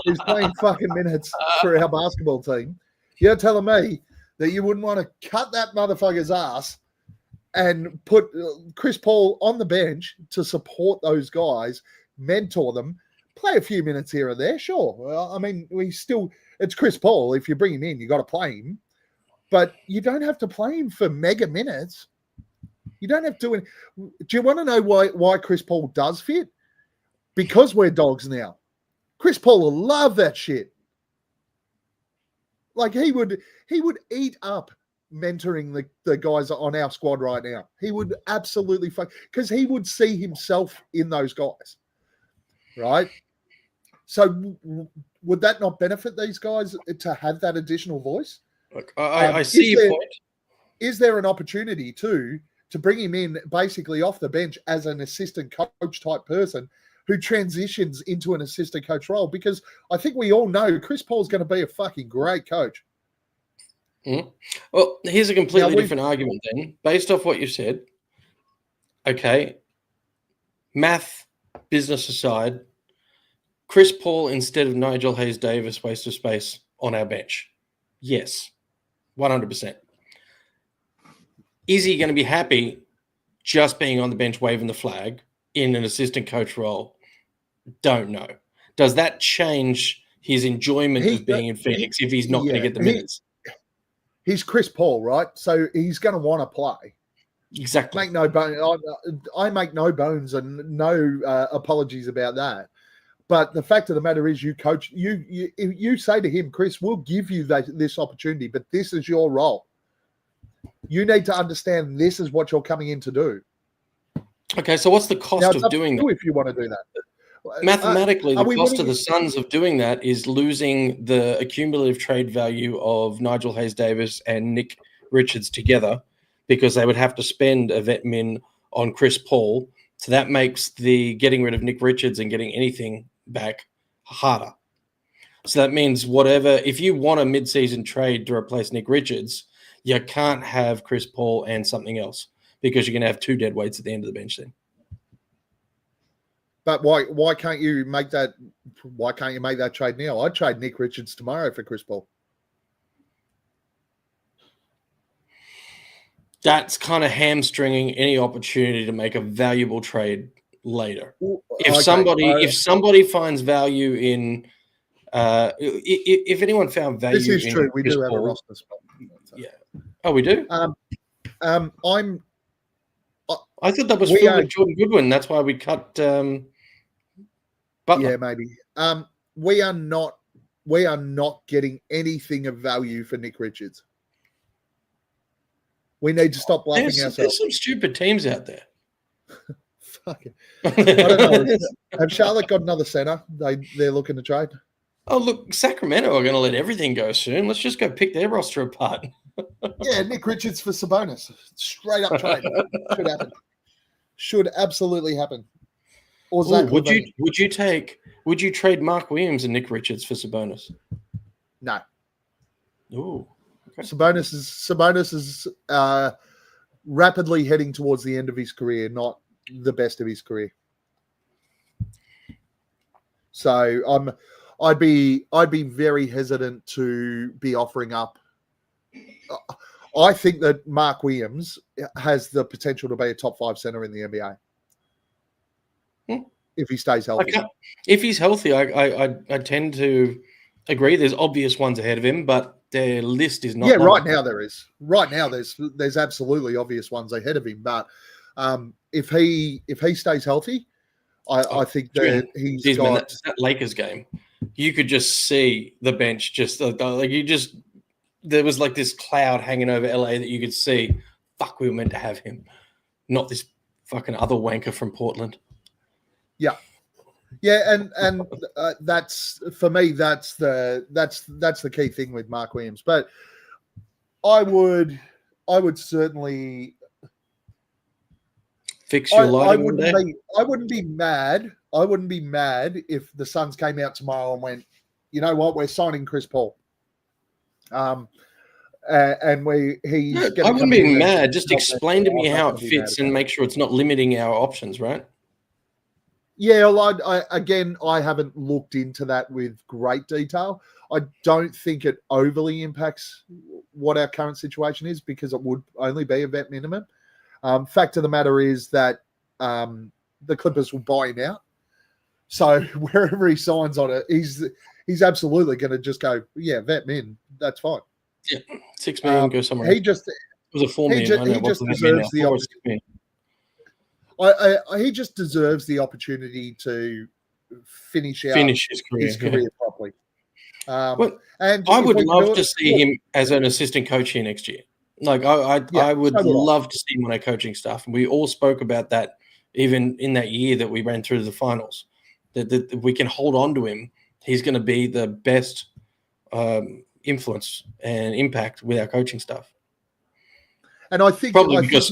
Who's playing fucking minutes for our basketball team. You're telling me that you wouldn't want to cut that motherfucker's ass and put Chris Paul on the bench to support those guys, mentor them, play a few minutes here or there, sure. I mean, it's Chris Paul. If you bring him in, you got to play him. But you don't have to play him for mega minutes. You don't have to. Do you want to know why Chris Paul does fit? Because we're dogs now. Chris Paul will love that shit. Like he would eat up mentoring the guys on our squad right now. He would absolutely because he would see himself in those guys, right? So would that not benefit these guys to have that additional voice? Look, I see your point. Is there an opportunity to bring him in basically off the bench as an assistant coach type person who transitions into an assistant coach role? Because I think we all know Chris Paul's going to be a fucking great coach. Mm-hmm. Well, here's a completely different argument then. Based off what you said, okay, math, business aside, Chris Paul instead of Nigel Hayes Davis, waste of space on our bench. Yes. 100%. Is he going to be happy just being on the bench waving the flag in an assistant coach role? Don't know. Does that change his enjoyment of being in Phoenix if he's not going to get the minutes? He's Chris Paul, right? So he's going to want to play. Exactly. Make no bones. I make no bones and no apologies about that. But the fact of the matter is, you coach. You say to him, Chris, we'll give you this opportunity, but this is your role. You need to understand this is what you're coming in to do. Okay, so what's the cost of doing that? If you want to do that. Mathematically, the cost to the Suns of doing that is losing the accumulative trade value of Nigel Hayes-Davis and Nick Richards together, because they would have to spend a vet min on Chris Paul. So that makes the getting rid of Nick Richards and getting anything back harder. So that means if you want a mid-season trade to replace Nick Richards, you can't have Chris Paul and something else, because you're going to have two dead weights at the end of the bench then. But why can't you make that? Why can't you make that trade now? I'd trade Nick Richards tomorrow for Chris Paul. That's kind of hamstringing any opportunity to make a valuable trade later. If somebody finds value in, if anyone found value, this is true. We Chris do have Paul, a roster spot. Yeah. Oh, we do. I thought that was filled with Jordan Goodwin. That's why we cut. Butler. Yeah, maybe. We are not getting anything of value for Nick Richards. We need to stop bluffing ourselves. There's some stupid teams out there. Fuck it. I don't know. Have Charlotte got another center they're looking to trade? Oh, look, Sacramento are going to let everything go soon. Let's just go pick their roster apart. Yeah, Nick Richards for Sabonis. Straight up trade. Should happen. Should absolutely happen. Or Zach Levine. Would you trade Mark Williams and Nick Richards for Sabonis? No. Ooh. Okay. Sabonis is rapidly heading towards the end of his career, not the best of his career. So I'd be very hesitant to be offering up. I think that Mark Williams has the potential to be a top 5 center in the NBA. If he stays healthy. If he's healthy, I tend to agree. There's obvious ones ahead of him, but their list is not. Yeah, right now there is. Right now there's absolutely obvious ones ahead of him. But if he stays healthy, I think that he's got that Lakers game. You could just see the bench there was like this cloud hanging over LA that you could see. Fuck, we were meant to have him, not this fucking other wanker from Portland. Yeah, and that's for me. That's the key thing with Mark Williams. But I would certainly fix your lighting. I wouldn't be mad. I wouldn't be mad if the Suns came out tomorrow and went, you know what, we're signing Chris Paul. And I wouldn't be mad. Just explain to me how it fits and make sure it's not limiting our options, right? Yeah, well, I haven't looked into that with great detail. I don't think it overly impacts what our current situation is, because it would only be a vet minimum. Fact of the matter is that the Clippers will buy him out. So wherever he signs on it, he's absolutely going to just go, yeah, vet min. That's fine. Yeah, $6 million go somewhere. He just it was a $4 million. He just deserves the opportunity. He just deserves the opportunity to finish his career properly. And I would love to see him as an assistant coach here next year. Like I would love to see him on our coaching staff. And we all spoke about that even in that year that we ran through the finals. That we can hold on to him. He's going to be the best influence and impact with our coaching staff. And I think probably because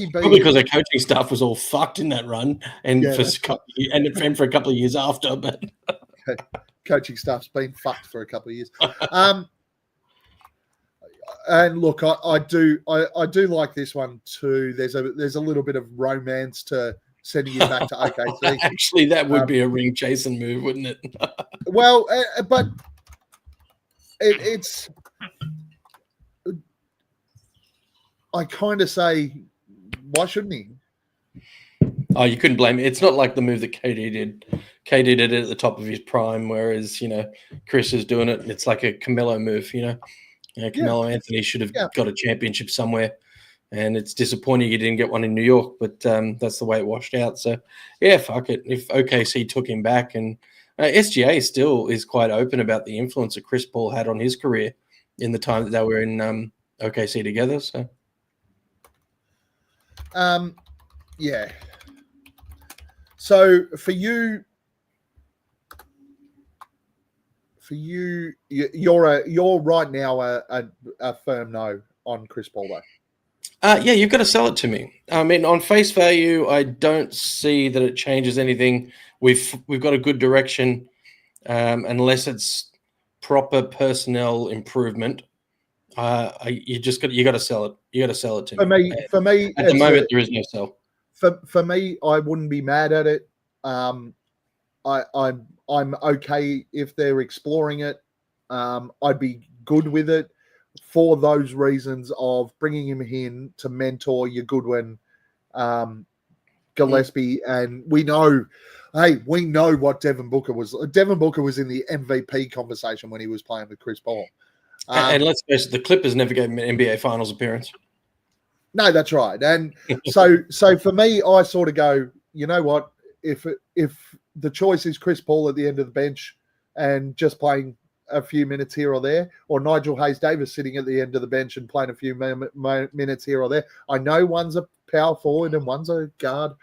our coaching staff was all fucked in that run, and for a couple of years after. But coaching staff's been fucked for a couple of years. And look, I do like this one too. There's a little bit of romance to sending you back to OKC. Actually, that would be a ring chasing move, wouldn't it? Well, but it's I kind of say, why shouldn't he? Oh, you couldn't blame it. It's not like the move that KD did. KD did it at the top of his prime, whereas, Chris is doing it. It's like a Carmelo move, Carmelo Anthony should have got a championship somewhere, and it's disappointing he didn't get one in New York, but that's the way it washed out. So, yeah, fuck it. If OKC took him back, and SGA still is quite open about the influence that Chris Paul had on his career in the time that they were in OKC together. So, yeah. So for you, you're right now a firm no on Chris Paul though. Yeah, you've got to sell it to me. I mean, on face value, I don't see that it changes anything. We've got a good direction, unless it's proper personnel improvement. You got to sell it. You got to sell it to me. For me, at the moment, there is no sell. For me, I wouldn't be mad at it. I'm okay if they're exploring it. I'd be good with it for those reasons of bringing him in to mentor your Goodwin, Gillespie, and we know what Devin Booker was. Devin Booker was in the MVP conversation when he was playing with Chris Paul. And let's face it, the Clippers never gave him an NBA Finals appearance. No, that's right. And so for me, I sort of go, you know what? If the choice is Chris Paul at the end of the bench and just playing a few minutes here or there, or Nigel Hayes-Davis sitting at the end of the bench and playing a few minutes here or there, I know one's a power forward and one's a guard,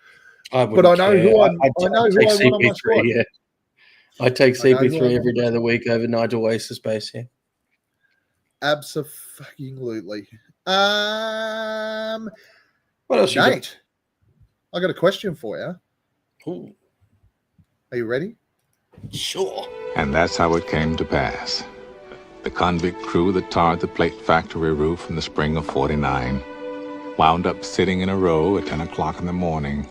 but I know who I want on my squad. Yeah. I take CP3 every day of the week over Nigel Hayes-Davis. Yeah. Absolutely. What else you Nate, I got a question for you. Ooh. Are you ready? Sure. And that's how it came to pass. The convict crew that tarred the plate factory roof in the spring of '49 wound up sitting in a row at 10 o'clock in the morning,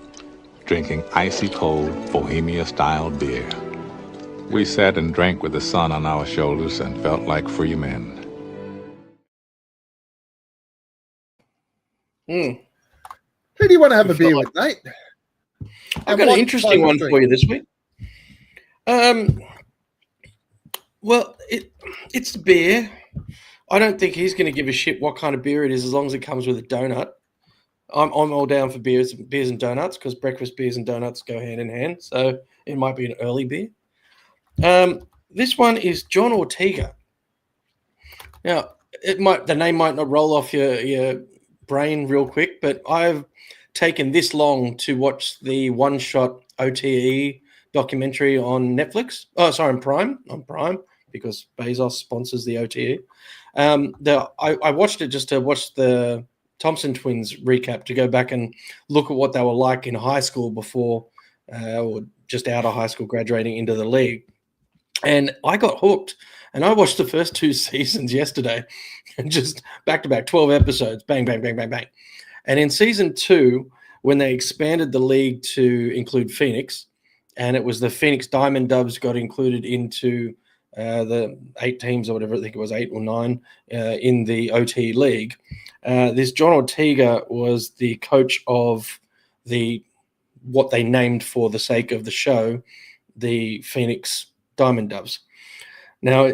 drinking icy cold Bohemia-style beer. We sat and drank with the sun on our shoulders and felt like free men. Who do you want to have a beer with, Nate? I've got an interesting one for you this week. Well, it's beer. I don't think he's going to give a shit what kind of beer it is as long as it comes with a donut. I'm all down for beers and donuts because breakfast beers and donuts go hand in hand. So it might be an early beer. This one is John Ortega. Now, the name might not roll off your brain real quick, but I've taken this long to watch the one-shot OTE documentary on Netflix. Oh, sorry, on Prime, because Bezos sponsors the OTE. I watched it just to watch the Thompson twins recap, to go back and look at what they were like in high school before, or just out of high school, graduating into the league. And I got hooked. And I watched the first 2 seasons yesterday, and just back-to-back 12 episodes, bang, bang, bang, bang, bang. And in season 2, when they expanded the league to include Phoenix, and it was the Phoenix Diamond Dubs got included into the 8 teams or whatever, I think it was 8 or 9 in the OT league. This John Ortega was the coach of what they named for the sake of the show, the Phoenix Diamond Dubs. Now,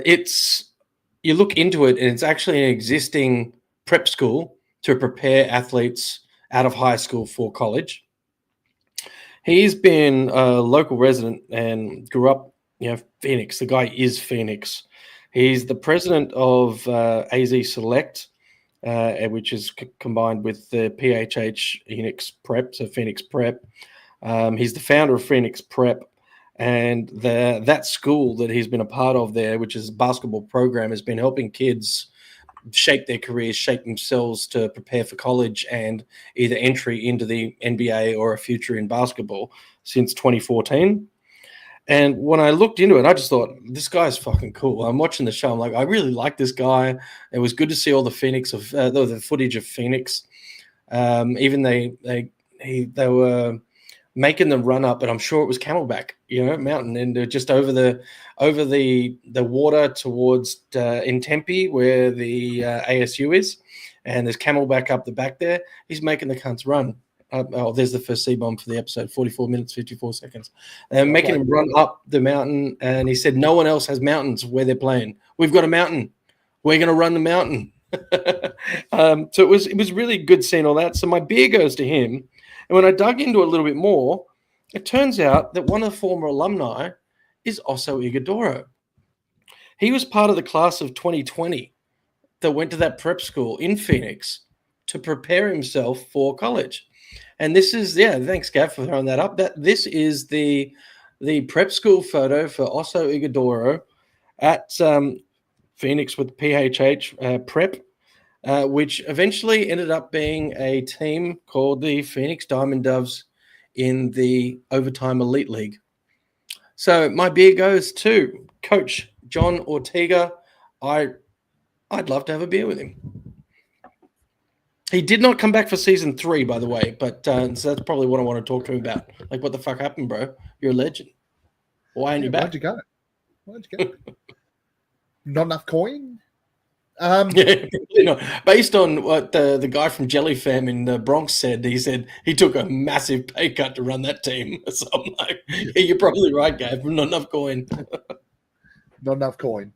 you look into it, and it's actually an existing prep school to prepare athletes out of high school for college. He's been a local resident and grew up, Phoenix. The guy is Phoenix. He's the president of AZ Select, which is combined with the PHH Phoenix Prep, so Phoenix Prep. He's the founder of Phoenix Prep. And that school that he's been a part of there, which is a basketball program, has been helping kids shape their careers, shape themselves to prepare for college and either entry into the NBA or a future in basketball since 2014. And when I looked into it, I just thought, this guy's fucking cool. I'm watching the show. I'm like, I really like this guy. It was good to see all the the footage of Phoenix. Even they were making them run up, and I'm sure it was Camelback, mountain, and they're just over the water towards in Tempe, where the ASU is, and there's Camelback up the back there. He's making the cunts run. There's the first C-bomb for the episode, 44 minutes, 54 seconds. And making him run up the mountain, and he said no one else has mountains where they're playing. We've got a mountain. We're going to run the mountain. So it was really good seeing all that. So my beer goes to him. And when I dug into it a little bit more, it turns out that one of the former alumni is Oso Ighodaro. He was part of the class of 2020 that went to that prep school in Phoenix to prepare himself for college. And this is, thanks, Gav, for throwing that up. This is the prep school photo for Oso Ighodaro at Phoenix with PHH prep, which eventually ended up being a team called the Phoenix Diamond Doves in the Overtime Elite League. So my beer goes to Coach John Ortega. I'd love to have a beer with him. He did not come back for season 3, by the way, but so that's probably what I want to talk to him about. Like, what the fuck happened, bro? You're a legend. Why aren't you back? Why'd you go? Not enough coin? Based on what the guy from Jelly Fam in the Bronx said, he said he took a massive pay cut to run that team. So I'm like, yeah, you're probably right, Gav. Not enough coin. Not enough coin.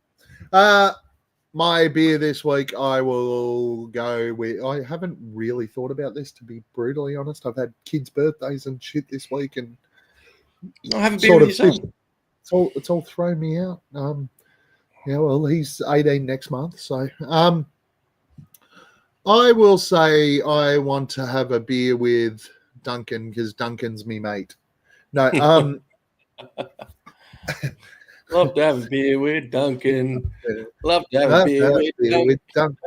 My beer this week, I will go with. I haven't really thought about this, to be brutally honest. I've had kids' birthdays and shit this week, and I have a beer with your son. It's all thrown me out. Well, he's 18 next month, so I will say I want to have a beer with Duncan because Duncan's me mate. No, love to have a beer with Duncan. Love to have a beer with Duncan.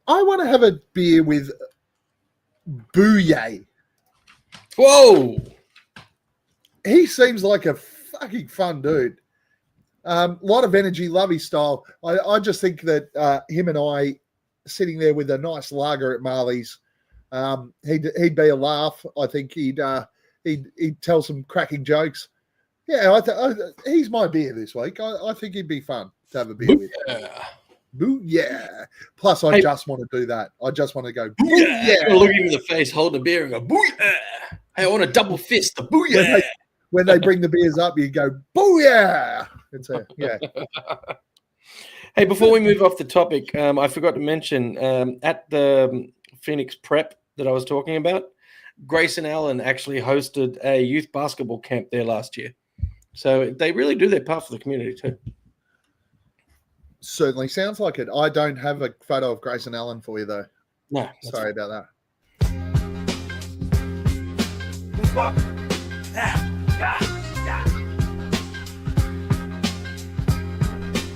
I want to have a beer with Bouye. Whoa! He seems like a fucking fun dude. A lot of energy, love his style. I just think that him and I sitting there with a nice lager at Marley's, he'd be a laugh. I think he'd tell some cracking jokes. Yeah, he's my beer this week. I think he'd be fun to have a beer with. Booyah. Plus, I just want to do that. I just want to go, booyah. Look him in the face, hold a beer and go, booyah. Hey, I want a double fist, the booyah. When they bring the beers up, you go, booyah. Yeah. Hey, before we move off the topic, I forgot to mention at the Phoenix Prep that I was talking about, Grayson Allen actually hosted a youth basketball camp there last year. So they really do their part for the community too. Certainly sounds like it. I don't have a photo of Grayson Allen for you, though. No. Sorry about that.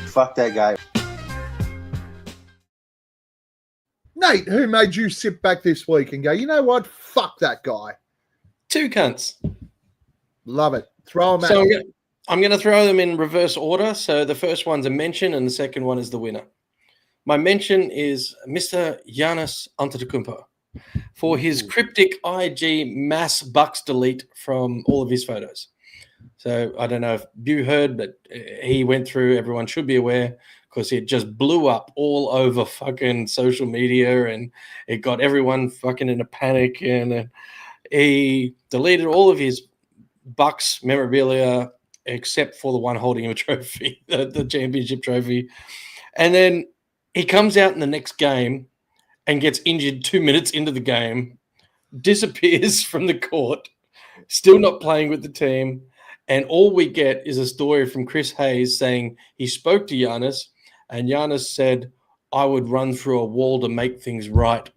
Fuck that guy. Nate, who made you sit back this week and go, you know what? Fuck that guy. 2 cunts. Love it. Throw them so at me. I'm going to throw them in reverse order. So the first one's a mention and the second one is the winner. My mention is Mr. Giannis Antetokounmpo for his cryptic IG mass bucks delete from all of his photos. So I don't know if you heard, but he went through, everyone should be aware, because it just blew up all over fucking social media and it got everyone fucking in a panic. And he deleted all of his Bucks memorabilia except for the one holding him a trophy, the championship trophy. And then he comes out in the next game and gets injured 2 minutes into the game, disappears from the court, still not playing with the team. And all we get is a story from Chris Hayes saying he spoke to Giannis and Giannis said, I would run through a wall to make things right.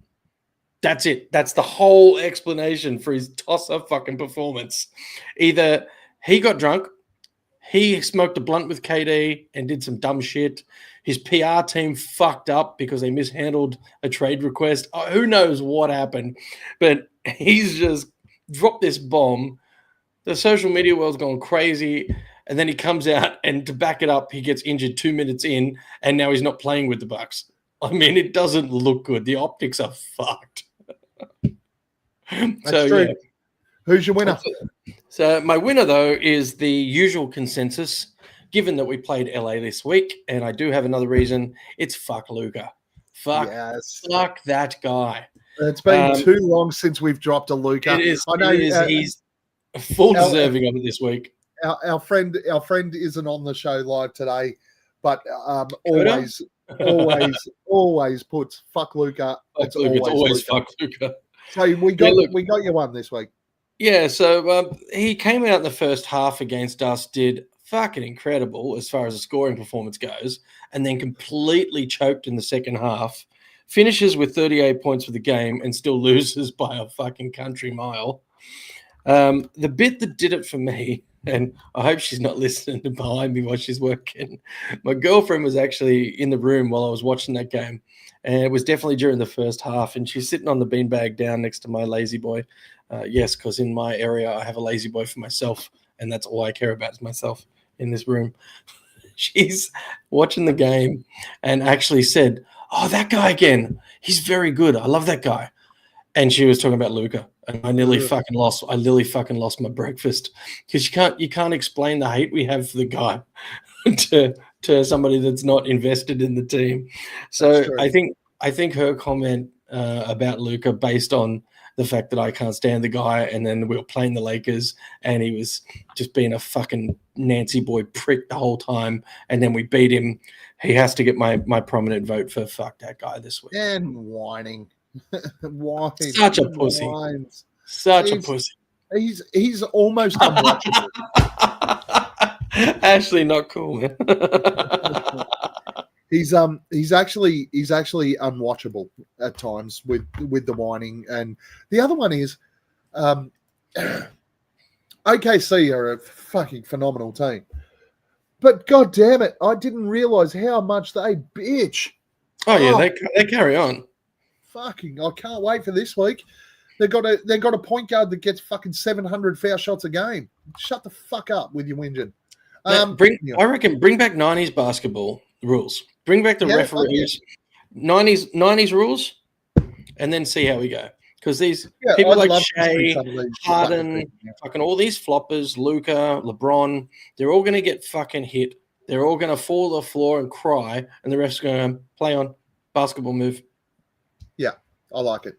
That's it. That's the whole explanation for his tosser fucking performance. Either he got drunk, he smoked a blunt with KD and did some dumb shit. His PR team fucked up because they mishandled a trade request. Who knows what happened? But he's just dropped this bomb. The social media world's gone crazy. And then he comes out and to back it up, he gets injured 2 minutes in and now he's not playing with the Bucks. I mean, it doesn't look good. The optics are fucked. That's true. Yeah. Who's your winner? So my winner, though, is the usual consensus, given that we played LA this week, and I do have another reason, it's fuck Luka. Fuck that guy. It's been too long since we've dropped a Luka. It is. I know He's full deserving of it this week. Our friend isn't on the show live today, but always puts fuck Luka. It's always fuck Luka. So we got you one this week. Yeah, so he came out in the first half against us, did fucking incredible as far as the scoring performance goes, and then completely choked in the second half, finishes with 38 points for the game and still loses by a fucking country mile. The bit that did it for me, and I hope she's not listening behind me while she's working, my girlfriend was actually in the room while I was watching that game, and it was definitely during the first half, and she's sitting on the beanbag down next to my lazy boy. Yes, because in my area I have a lazy boy for myself, and that's all I care about is myself in this room. She's watching the game and actually said, "Oh, that guy again. He's very good. I love that guy." And she was talking about Luka, and I nearly fucking lost my breakfast because you can't explain the hate we have for the guy to somebody that's not invested in the team. So I think her comment about Luka, based on the fact that I can't stand the guy, and then we were playing the Lakers and he was just being a fucking Nancy boy prick the whole time, and then we beat him. He has to get my prominent vote for fuck that guy this week. And whining. Such a pussy. Such a pussy. He's almost unwatchable. Ashley, not cool, man. He's actually unwatchable at times with the whining. And the other one is OKC are a fucking phenomenal team. But god damn it, I didn't realize how much they bitch. Oh yeah, they carry on. Fucking, I can't wait for this week. They've got a point guard that gets fucking 700 foul shots a game. Shut the fuck up with your whinging. I reckon bring back 90s basketball rules. Bring back the referees. 90s rules, and then see how we go. Because these people like Shea, Harden, fucking all these floppers, Luka, LeBron, they're all going to get fucking hit. They're all going to fall to the floor and cry, and the ref's going to play on basketball move. Yeah, I like it.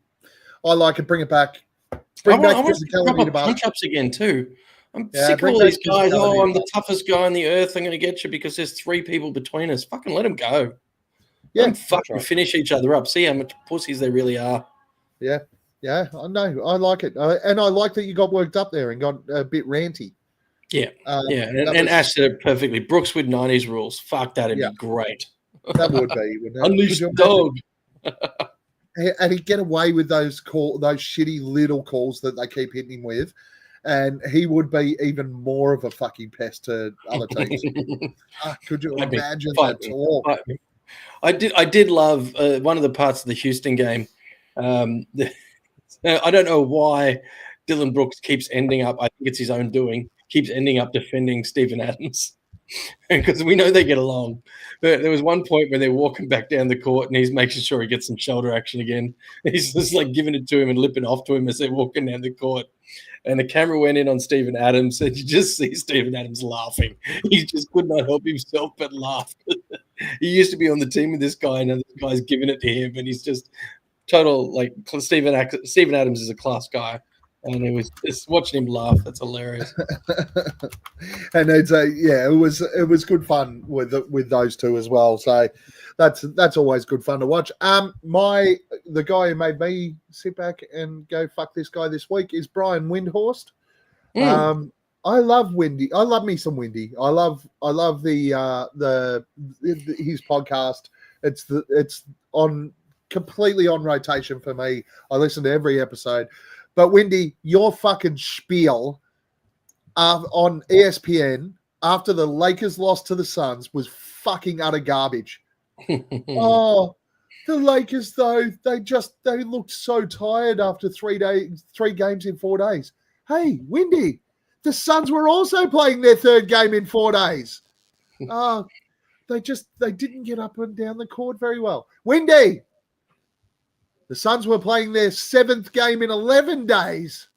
Bring it back. I want to punch-ups again too. I'm sick of all these guys. Oh, I'm the toughest guy on the earth. I'm going to get you because there's 3 people between us. Fucking let them go. Yeah, let them fucking finish each other up. See how much pussies they really are. Yeah, I know. I like it. And I like that you got worked up there and got a bit ranty. Yeah, And Ash said it perfectly. Brooks with 90s rules. Fuck, that'd be great. That would be. Wouldn't it? Unleash dog. And he'd get away with those shitty little calls that they keep hitting him with, and he would be even more of a fucking pest to other teams. Could you imagine that talk? I did love one of the parts of the Houston game. I don't know why Dylan Brooks keeps ending up. I think it's his own doing. Keeps ending up defending Steven Adams. Because we know they get along. But there was one point where they're walking back down the court and he's making sure he gets some shoulder action again. He's just like giving it to him and lipping off to him as they're walking down the court. And the camera went in on Steven Adams and you just see Steven Adams laughing. He just could not help himself but laugh. He used to be on the team with this guy and this guy's giving it to him and he's just total, like, Steven Adams is a class guy. And it was just watching him laugh. That's hilarious. And it was good fun with those two as well. So that's always good fun to watch. The guy who made me sit back and go fuck this guy this week is Brian Windhorst. I love Windy. I love me some Windy. I love his podcast. It's on completely on rotation for me. I listen to every episode. But, Windy, your fucking spiel on ESPN after the Lakers lost to the Suns was fucking utter garbage. Oh, the Lakers, though, they looked so tired after 3 games in 4 days. Hey, Windy, the Suns were also playing their 3rd game in 4 days. They didn't get up and down the court very well. Windy, the Suns were playing their 7th game in 11 days.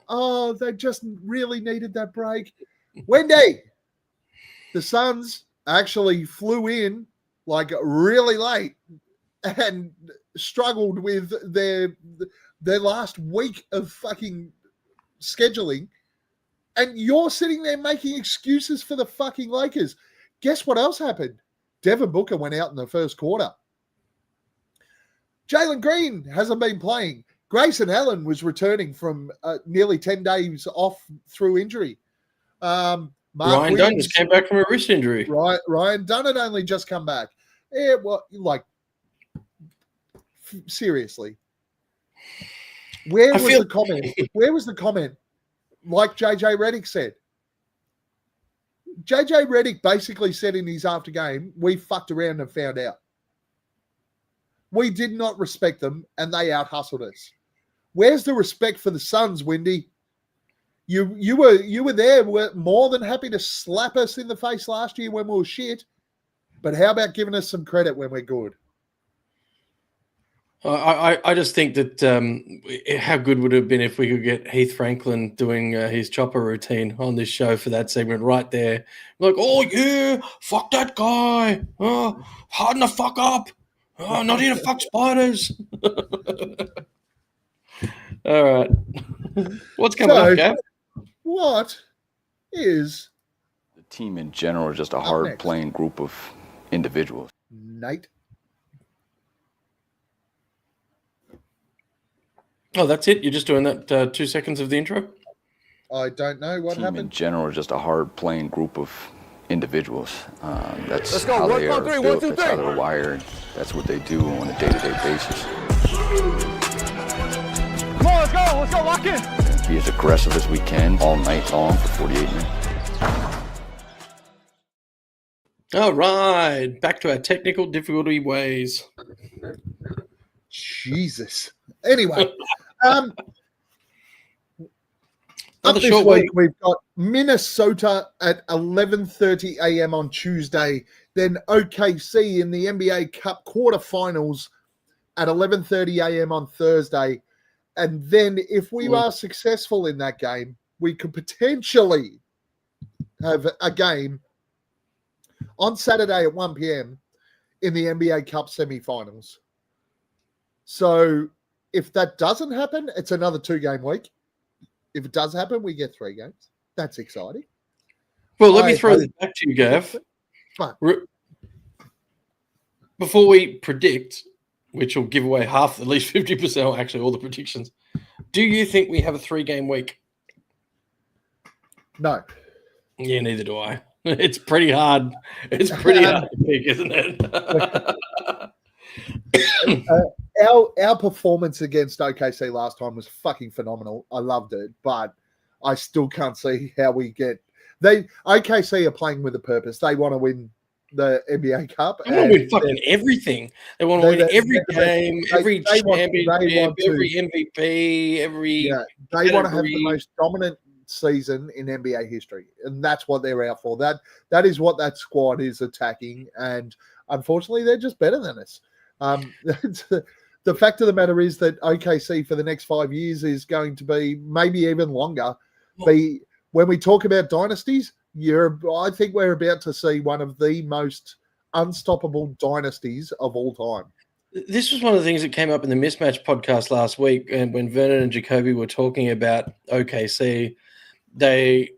Oh, they just really needed that break. Wendy, the Suns actually flew in like really late and struggled with their last week of fucking scheduling. And you're sitting there making excuses for the fucking Lakers. Guess what else happened? Devin Booker went out in the first quarter. Jalen Green hasn't been playing. Grayson Allen was returning from nearly 10 days off through injury. Ryan Dunn just came back from a wrist injury. Ryan Dunn had only just come back. Yeah, well, like, seriously. Where was the comment? Where was the comment? Like JJ Redick said. JJ Redick basically said in his after game, we fucked around and found out. We did not respect them, and they out-hustled us. Where's the respect for the Suns, Windy? You were there. We're more than happy to slap us in the face last year when we were shit. But how about giving us some credit when we're good? I just think that how good would it have been if we could get Heath Franklin doing his chopper routine on this show for that segment right there. Like, oh, yeah, fuck that guy. Oh, harden the fuck up. Oh, not here to fuck spiders. All right. What's coming up, Gav? What is the team in general, just a hard-playing group of individuals? Nate? Oh, that's it? You're just doing that 2 seconds of the intro? I don't know what happened. In general, just a hard-playing group of individuals. That's Let's go. how they are 1, 2, 3, built. 1, 2, 3. That's how they're wired. That's what they do on a day-to-day basis. Come on, let's go. Let's go. Lock in. Be as aggressive as we can all night long for 48 minutes. All right. Back to our technical difficulty ways. Jesus. Anyway, up Another this short week, we've got Minnesota at 11:30 a.m. on Tuesday, then OKC in the NBA Cup quarterfinals at 11:30 a.m. on Thursday. And then if we are successful in that game, we could potentially have a game on Saturday at 1 p.m. in the NBA Cup semifinals. So if that doesn't happen, it's another 2-game week. If it does happen, we get 3 games. That's exciting. Well, let me throw this back to you, Gav. Fine. Before we predict, which will give away half, at least 50%, or actually all the predictions, do you think we have a 3-game week? No. Yeah, neither do I. It's pretty hard. It's pretty hard to pick, isn't it? Our performance against OKC last time was fucking phenomenal. I loved it, but I still can't see how we get. OKC are playing with a purpose. They want to win the NBA Cup. They want to win fucking everything. They want to win every game, every championship, every MVP, every. Yeah, they want to have the most dominant season in NBA history, and that's what they're out for. That is what that squad is attacking, and unfortunately, they're just better than us. The fact of the matter is that OKC for the next 5 years is going to be maybe even longer. When we talk about dynasties, I think we're about to see one of the most unstoppable dynasties of all time. This was one of the things that came up in the Mismatch podcast last week, and when Vernon and Jacoby were talking about OKC, they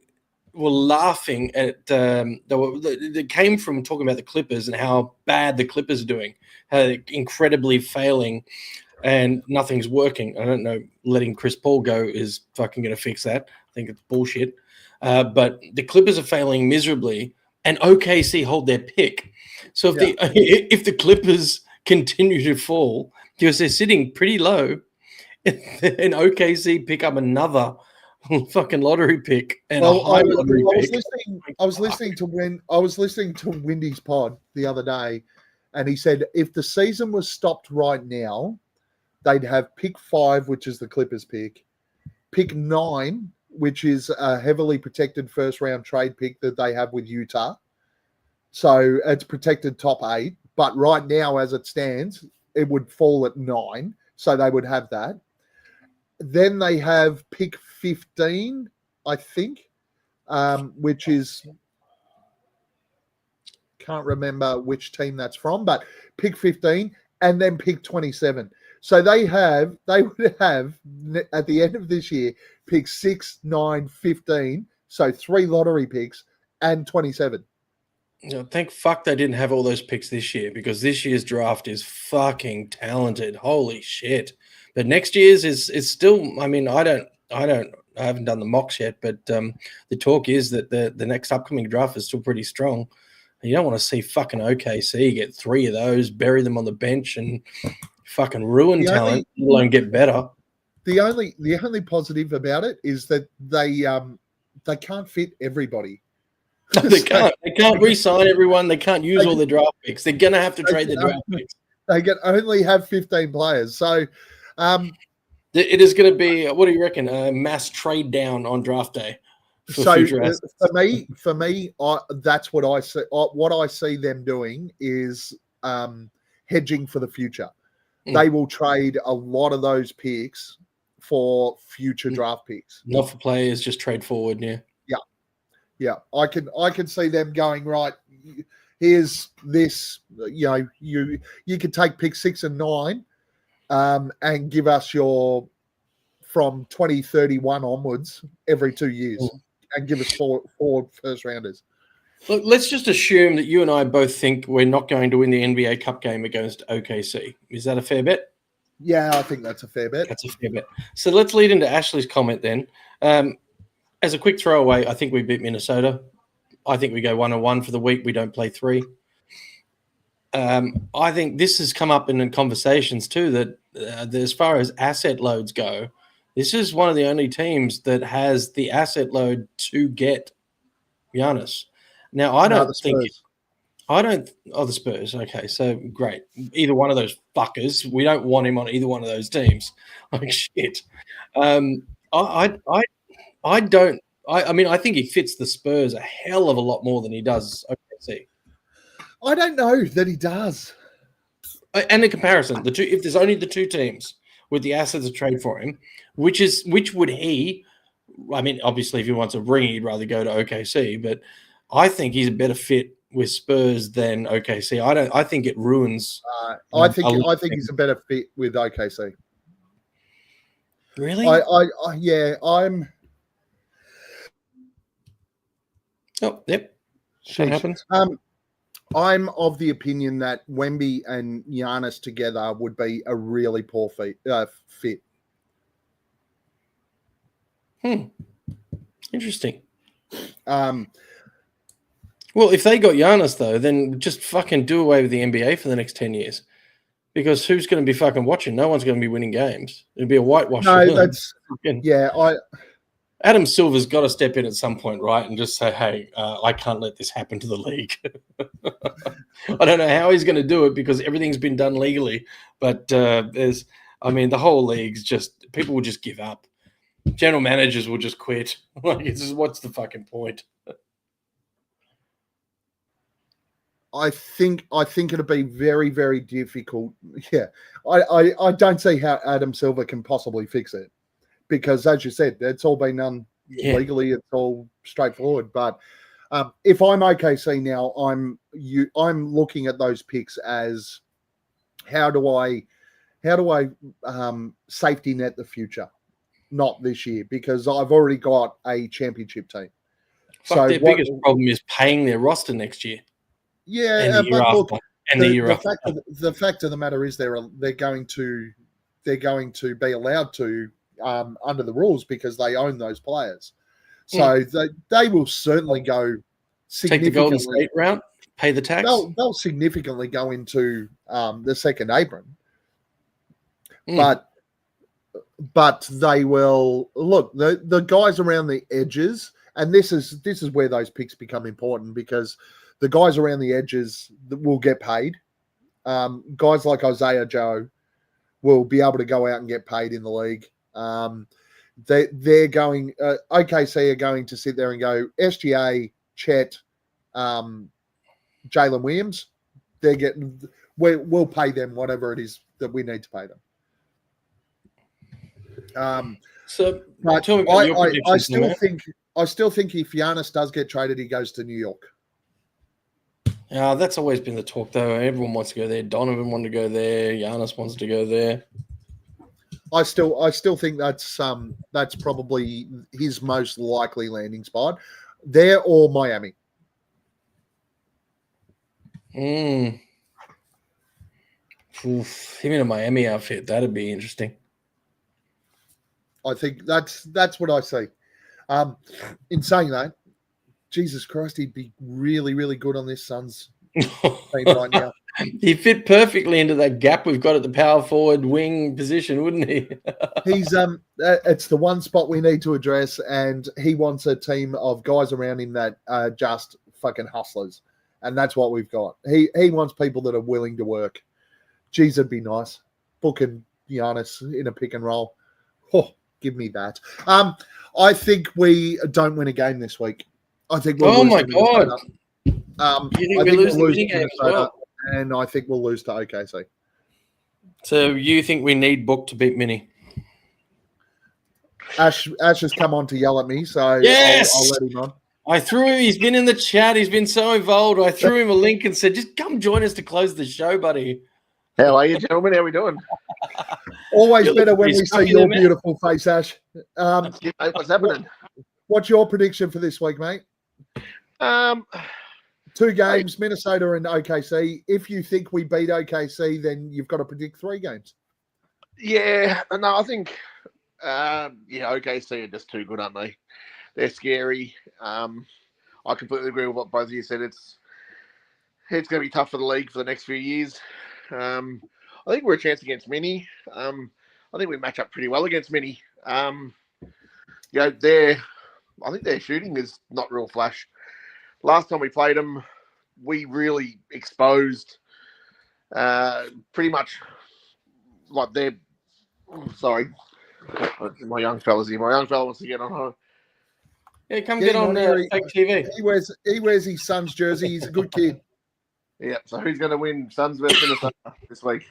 were laughing at they came from talking about the Clippers and how bad the Clippers are doing, how they're incredibly failing and nothing's working. I don't know, letting Chris Paul go is fucking going to fix that. I think it's bullshit. But the Clippers are failing miserably, and OKC hold their pick. So if the Clippers continue to fall, because they're sitting pretty low, and OKC pick up another fucking lottery pick and a high lottery pick. I was listening to Windy's pod the other day, and he said if the season was stopped right now, they'd have pick 5, which is the Clippers pick 9, which is a heavily protected first round trade pick that they have with Utah. So it's protected top 8, but right now as it stands, it would fall at 9. So they would have that. Then they have pick 15, I think, which is can't remember which team that's from, but pick 15 and then pick 27. So they would have at the end of this year pick 6, 9, 15. So 3 lottery picks and 27. Thank fuck they didn't have all those picks this year, because this year's draft is fucking talented. Holy shit! But next year's is still. I mean, I haven't done the mocks yet, but the talk is that the next upcoming draft is still pretty strong. You don't want to see fucking OKC get 3 of those, bury them on the bench, and fucking ruin talent, let alone get better. The only positive about it is that they can't fit everybody. No, they can't. They can't re-sign everyone. They can't use all the draft picks. They're gonna have to trade the draft picks. They can only have 15 players. So it is going to be. What do you reckon? A mass trade down on draft day. For me, that's what I see. What I see them doing is hedging for the future. They will trade a lot of those picks for future draft picks. Not for players, just trade forward. Yeah. Yeah, I can see them going, right, here's this, you can take pick 6 and 9 and give us your from 2031 onwards every 2 years and give us four first rounders. Look, let's just assume that you and I both think we're not going to win the NBA Cup game against OKC. Is that a fair bet? Yeah, I think that's a fair bet. That's a fair bet. So let's lead into Ashley's comment then. As a quick throwaway, I think we beat Minnesota. I think we go 1-1 for the week. We don't play 3. I think this has come up in conversations too, that as far as asset loads go, this is one of the only teams that has the asset load to get Giannis. Now, the Spurs. Okay, so great. Either one of those fuckers. We don't want him on either one of those teams. Like shit. I think he fits the Spurs a hell of a lot more than he does OKC. I don't know that he does. And in comparison, if there's only the 2 teams with the assets to trade for him, which would he? I mean, obviously, if he wants a ring, he'd rather go to OKC. But I think he's a better fit with Spurs than OKC. I think it ruins. I think he's a better fit with OKC. Really? I'm. Oh, yep. That happens. I'm of the opinion that Wemby and Giannis together would be a really poor fit. Interesting. Well, if they got Giannis, though, then just fucking do away with the NBA for the next 10 years. Because who's going to be fucking watching? No one's going to be winning games. It'll be a whitewash. No, that's... Adam Silver's got to step in at some point, right, and just say, hey, I can't let this happen to the league. I don't know how he's going to do it because everything's been done legally. But the whole league's just, people will just give up. General managers will just quit. What's the fucking point? I think it'll be very, very difficult. Yeah, I don't see how Adam Silver can possibly fix it. Because, as you said, it's all been done legally. It's all straightforward. But if I'm OKC now, I'm looking at those picks as how do I safety net the future, not this year, because I've already got a championship team. Their biggest problem is paying their roster next year. Yeah, and the year after. The fact of the matter is they're going to be allowed to. Under the rules because they own those players. So they will certainly go take the Golden State route, pay the tax. They'll significantly go into the second apron. But they will look the guys around the edges, and this is where those picks become important because the guys around the edges will get paid. Guys like Isaiah Joe will be able to go out and get paid in the league. They're going. OKC are going to sit there and go. SGA, Chet, Jalen Williams. They're getting. We'll pay them whatever it is that we need to pay them. But I still think if Giannis does get traded, he goes to New York. That's always been the talk, though. Everyone wants to go there. Donovan wanted to go there. Giannis wants to go there. I still think that's probably his most likely landing spot, there or Miami. Him in a Miami outfit, that'd be interesting. I think that's what I see. In saying that, Jesus Christ, he'd be really, really good on this Suns team right now. He fit perfectly into that gap we've got at the power forward wing position, wouldn't he? He's it's the one spot we need to address, and he wants a team of guys around him that are just fucking hustlers, and that's what we've got. He wants people that are willing to work. Geez, it'd be nice booking Giannis in a pick and roll. Oh, give me that. I think we don't win a game this week. I think we'll lose to Minnesota. You think I we think lose we'll the lose mini to game as Minnesota, well? and I think we'll lose to OKC. So you think we need Book to beat Mini? Ash has come on to yell at me, so Yes! I'll let him on. I threw him. He's been in the chat. He's been so involved. I threw him a link and said, just come join us to close the show, buddy. How are you, gentlemen? How are we doing? Always better when we see your there, beautiful face, Ash. What's happening? What's your prediction for this week, mate? 2 games, Minnesota and OKC. If you think we beat OKC, then you've got to predict 3 games. Yeah, no, I think, OKC are just too good, aren't they? They're scary. I completely agree with what both of you said. It's going to be tough for the league for the next few years. I think we're a chance against Mini. I think we match up pretty well against Mini. I think their shooting is not real flash. Last time we played them, we really exposed pretty much like their. Sorry, my young fella's here. My young fella wants to get on. Yeah, come get on fake TV. He wears his son's jersey. He's a good kid. Yeah. So who's going to win? Suns versus Minnesota this week.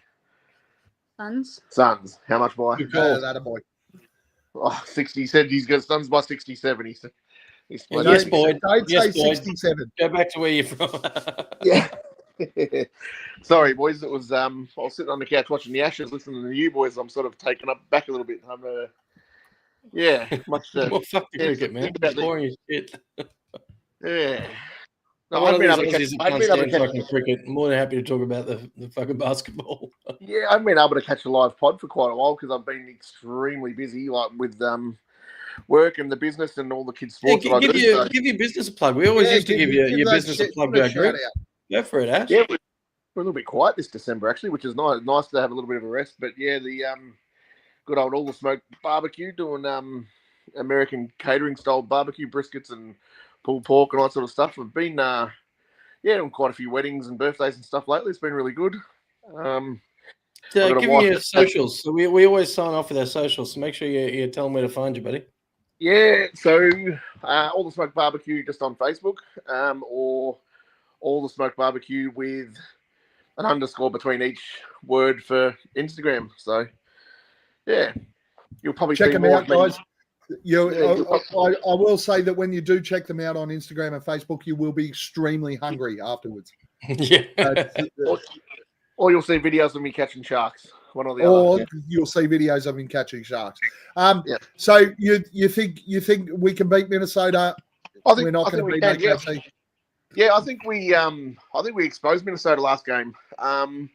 Suns. How much by? That a boy. 60. He said he's got Suns by 67. He's yes, boy. Don't say boy. 67. Go back to where you're from. Yeah. Sorry, boys. It was I was sitting on the couch watching the Ashes, listening to you boys. I'm sort of taken up back a little bit. I'm much. Well, fuck the cricket, man. It's boring as shit. Yeah. No, I've I've been been able to catch fucking cricket. I'm more than happy to talk about the fucking basketball. Yeah, I've been able to catch a live pod for quite a while because I've been extremely busy, like with work and the business and all the kids' sports. Yeah, give your business a plug. We always used to give your business a plug to our group. Go for it, Ash. Yeah, we're a little bit quiet this December actually, which is nice. Nice to have a little bit of a rest. But yeah, the good old All the Smoke barbecue, doing American catering style barbecue, briskets and pulled pork and all that sort of stuff. We've been doing quite a few weddings and birthdays and stuff lately. It's been really good. Give me your socials. So we always sign off with our socials. So make sure you tell them where to find you, buddy. Yeah, so All the Smoke Barbecue just on Facebook, or All the Smoke Barbecue with an underscore between each word for Instagram. So yeah, you'll probably check see them more out, guys. I will say that when you do check them out on Instagram and Facebook, you will be extremely hungry afterwards. Yeah. Or you'll see videos of me catching sharks. One or the or other. You'll see videos of him catching sharks. Yeah. So you think we can beat Minnesota? We're not going to beat OKC. Yeah, I think we exposed Minnesota last game. I'm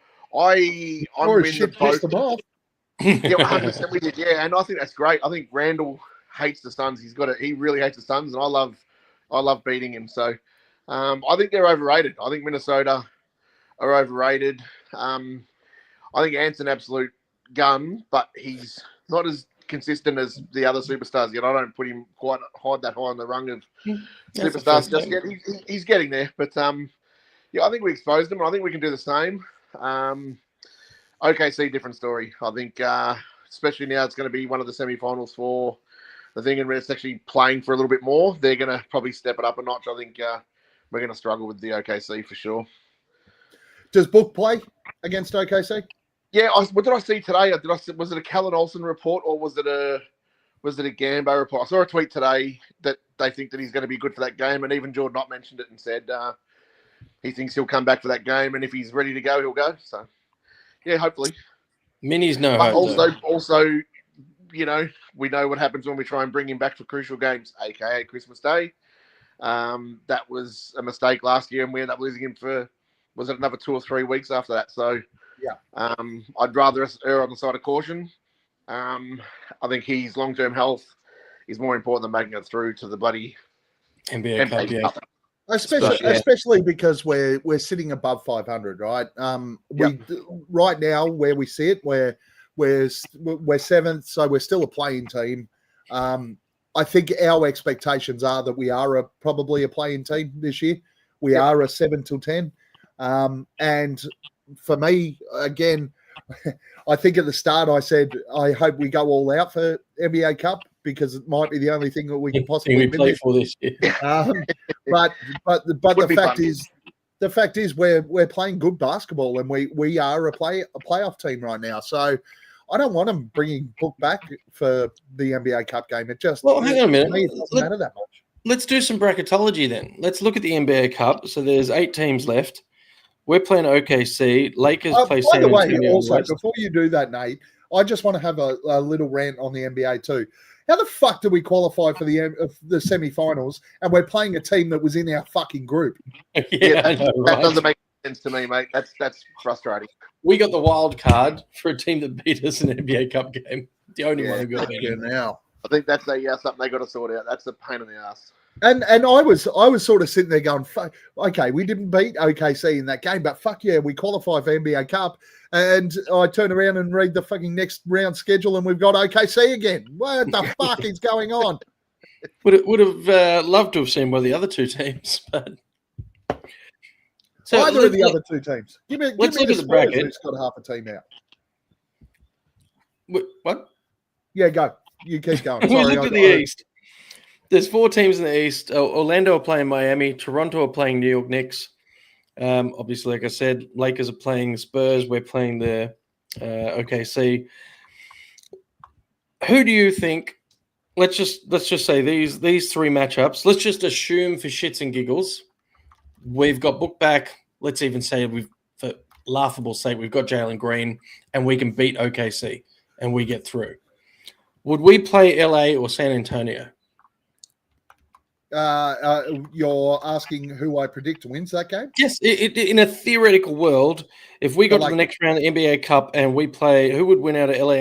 in the boat. Them off. Yeah, 100% we did. Yeah, and I think that's great. I think Randall hates the Suns. He really hates the Suns, and I love beating him. So I think they're overrated. I think Minnesota are overrated. I think Ant's an absolute gun, but he's not as consistent as the other superstars yet. I don't put him quite that high on the rung of superstars just yet. He's getting there, but I think we exposed him. I think we can do the same. OKC, different story. I think, especially now, it's going to be one of the semi-finals for the thing, and it's actually playing for a little bit more. They're going to probably step it up a notch. I think we're going to struggle with the OKC for sure. Does Book play against OKC? Yeah, what did I see today? Was it a Callan Olsen report or was it a Gambo report? I saw a tweet today that they think that he's going to be good for that game, and even Jordan Ott mentioned it and said he thinks he'll come back for that game, and if he's ready to go, he'll go. So, yeah, hopefully. Minis no But hope. also, you know, we know what happens when we try and bring him back for crucial games, aka Christmas Day. That was a mistake last year, and we ended up losing him for, was it another 2 or 3 weeks after that? So, yeah, I'd rather us err on the side of caution. I think his long-term health is more important than making it through to the bloody NBA Cup. Yeah. Cup. Especially because we're sitting above 500, right? Right now where we sit, we're seventh, so we're still a playing team. I think our expectations are that we are probably a playing team this year. We are a 7 till 10, and for me, again, I think at the start I said I hope we go all out for NBA Cup because it might be the only thing that we can possibly play for this year. But the fact is we're playing good basketball and we are a playoff team right now. So I don't want them bringing Book back for the NBA Cup game. It just hang on a minute. It doesn't matter that much. Let's do some bracketology then. Let's look at the NBA Cup. So there's 8 teams left. We're playing OKC. Lakers play San Antonio. By the way, also, before you do that, Nate, I just want to have a little rant on the NBA too. How the fuck do we qualify for the semi-finals and we're playing a team that was in our fucking group? That doesn't make sense to me, mate. That's frustrating. We got the wild card for a team that beat us in an NBA Cup game. The only one who got it now. I think that's something they got to sort out. That's a pain in the ass. And I was sort of sitting there going, fuck, okay, we didn't beat OKC in that game, but fuck yeah, we qualify for NBA Cup. And I turn around and read the fucking next round schedule, and we've got OKC again. What the fuck is going on? Would have loved to have seen one of the other two teams, but so either of the other two teams. Let's look at the bracket. Who's got half a team out? What? Yeah, go. You keep going. We look at the East. There's 4 teams in the East. Orlando are playing Miami. Toronto are playing New York Knicks. Obviously, like I said, Lakers are playing Spurs. We're playing the OKC. Who do you think? Let's just say these 3 matchups. Let's just assume for shits and giggles, we've got Book back. Let's even say for laughable sake, we've got Jalen Green, and we can beat OKC, and we get through. Would we play LA or San Antonio? You're asking who I predict wins that game? Yes, in a theoretical world, if we got to the next round of the NBA Cup and we play, who would win out of LA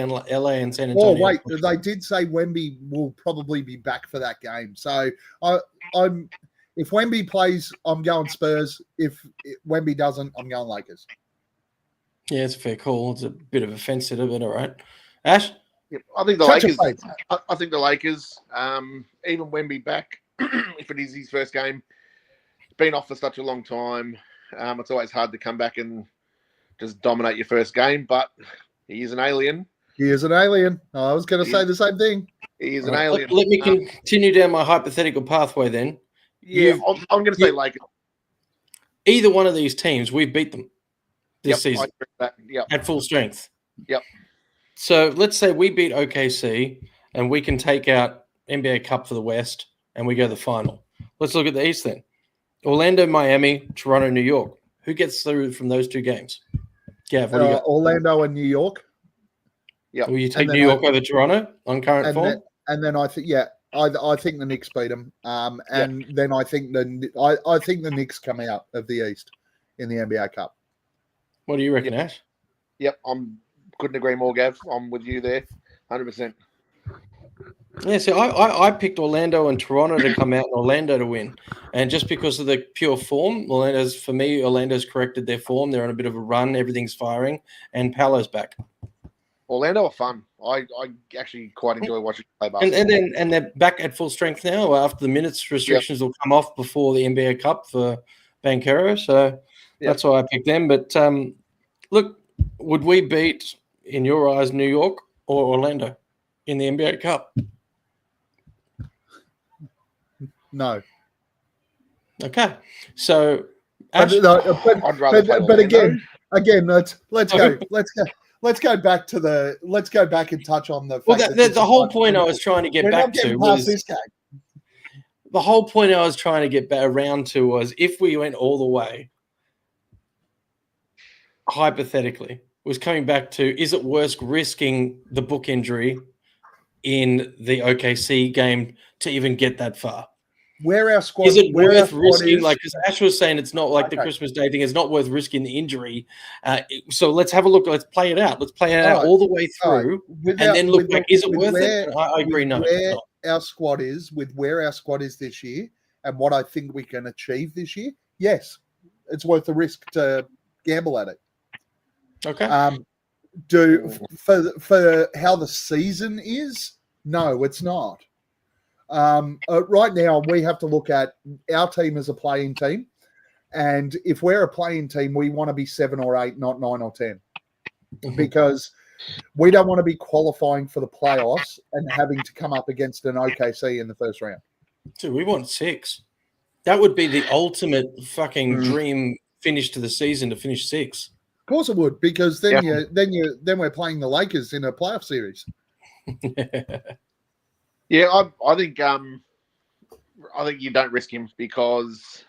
and San Antonio? Oh, wait, they did say Wemby will probably be back for that game. So if Wemby plays, I'm going Spurs. If Wemby doesn't, I'm going Lakers. Yeah, it's a fair call. It's a bit of a fence sitter, but all right. Ash? Yep, I think the Lakers. I think the Lakers, even Wemby back, if it is his first game, been off for such a long time, it's always hard to come back and just dominate your first game. But he is an alien. He is an alien. I was going to say the same thing. He is an alien. Let me continue down my hypothetical pathway then. Yeah, I'm going to say Lakers. Either one of these teams, we've beat them this season at full strength. Yep. So let's say we beat OKC and we can take out NBA Cup for the West and we go to the final. Let's look at the East then. Orlando, Miami, Toronto, New York. Who gets through from those 2 games? Gav, what do you got? Orlando and New York. Yeah. Will you take New York over Toronto on current form? And then I think, I think the Knicks beat them. And then I think the Knicks come out of the East in the NBA Cup. What do you reckon, Ash? Yep, couldn't agree more, Gav. I'm with you there, 100%. Yeah, so I picked Orlando and Toronto to come out and Orlando to win. And just because of the pure form, Orlando's corrected their form. They're on a bit of a run. Everything's firing. And Paolo's back. Orlando are fun. I actually quite enjoy watching them play basketball. And they're back at full strength now. After the minutes restrictions will come off before the NBA Cup for Banchero. So that's why I picked them. But look, would we beat, in your eyes, New York or Orlando in the NBA Cup? No. Okay. So, Ash, but again, let's go back to and touch on the. Well, the whole point I was trying to get back to was this game. The whole point I was trying to get around to was if we went all the way, hypothetically, was coming back to, is it worth risking the book injury in the OKC game to even get that far? Where our squad is it worth risking? is, like, because Ash was saying, it's not like the Christmas Day thing. It's not worth risking the injury. So let's have a look. Let's play it out. Let's play it out all the way through, and then look back. Is it worth it? I agree. No, where our squad is, with where our squad is this year, and what I think we can achieve this year, yes, it's worth the risk to gamble at it. Okay. For how the season is, no, it's not. Right now, we have to look at our team as a playing team, and if we're a playing team, we want to be 7 or 8, not 9 or 10, because we don't want to be qualifying for the playoffs and having to come up against an OKC in the first round. Dude, we want 6. That would be the ultimate fucking dream finish to the season, to finish 6. Of course it would, because then we're playing the Lakers in a playoff series. Yeah, I think you don't risk him, because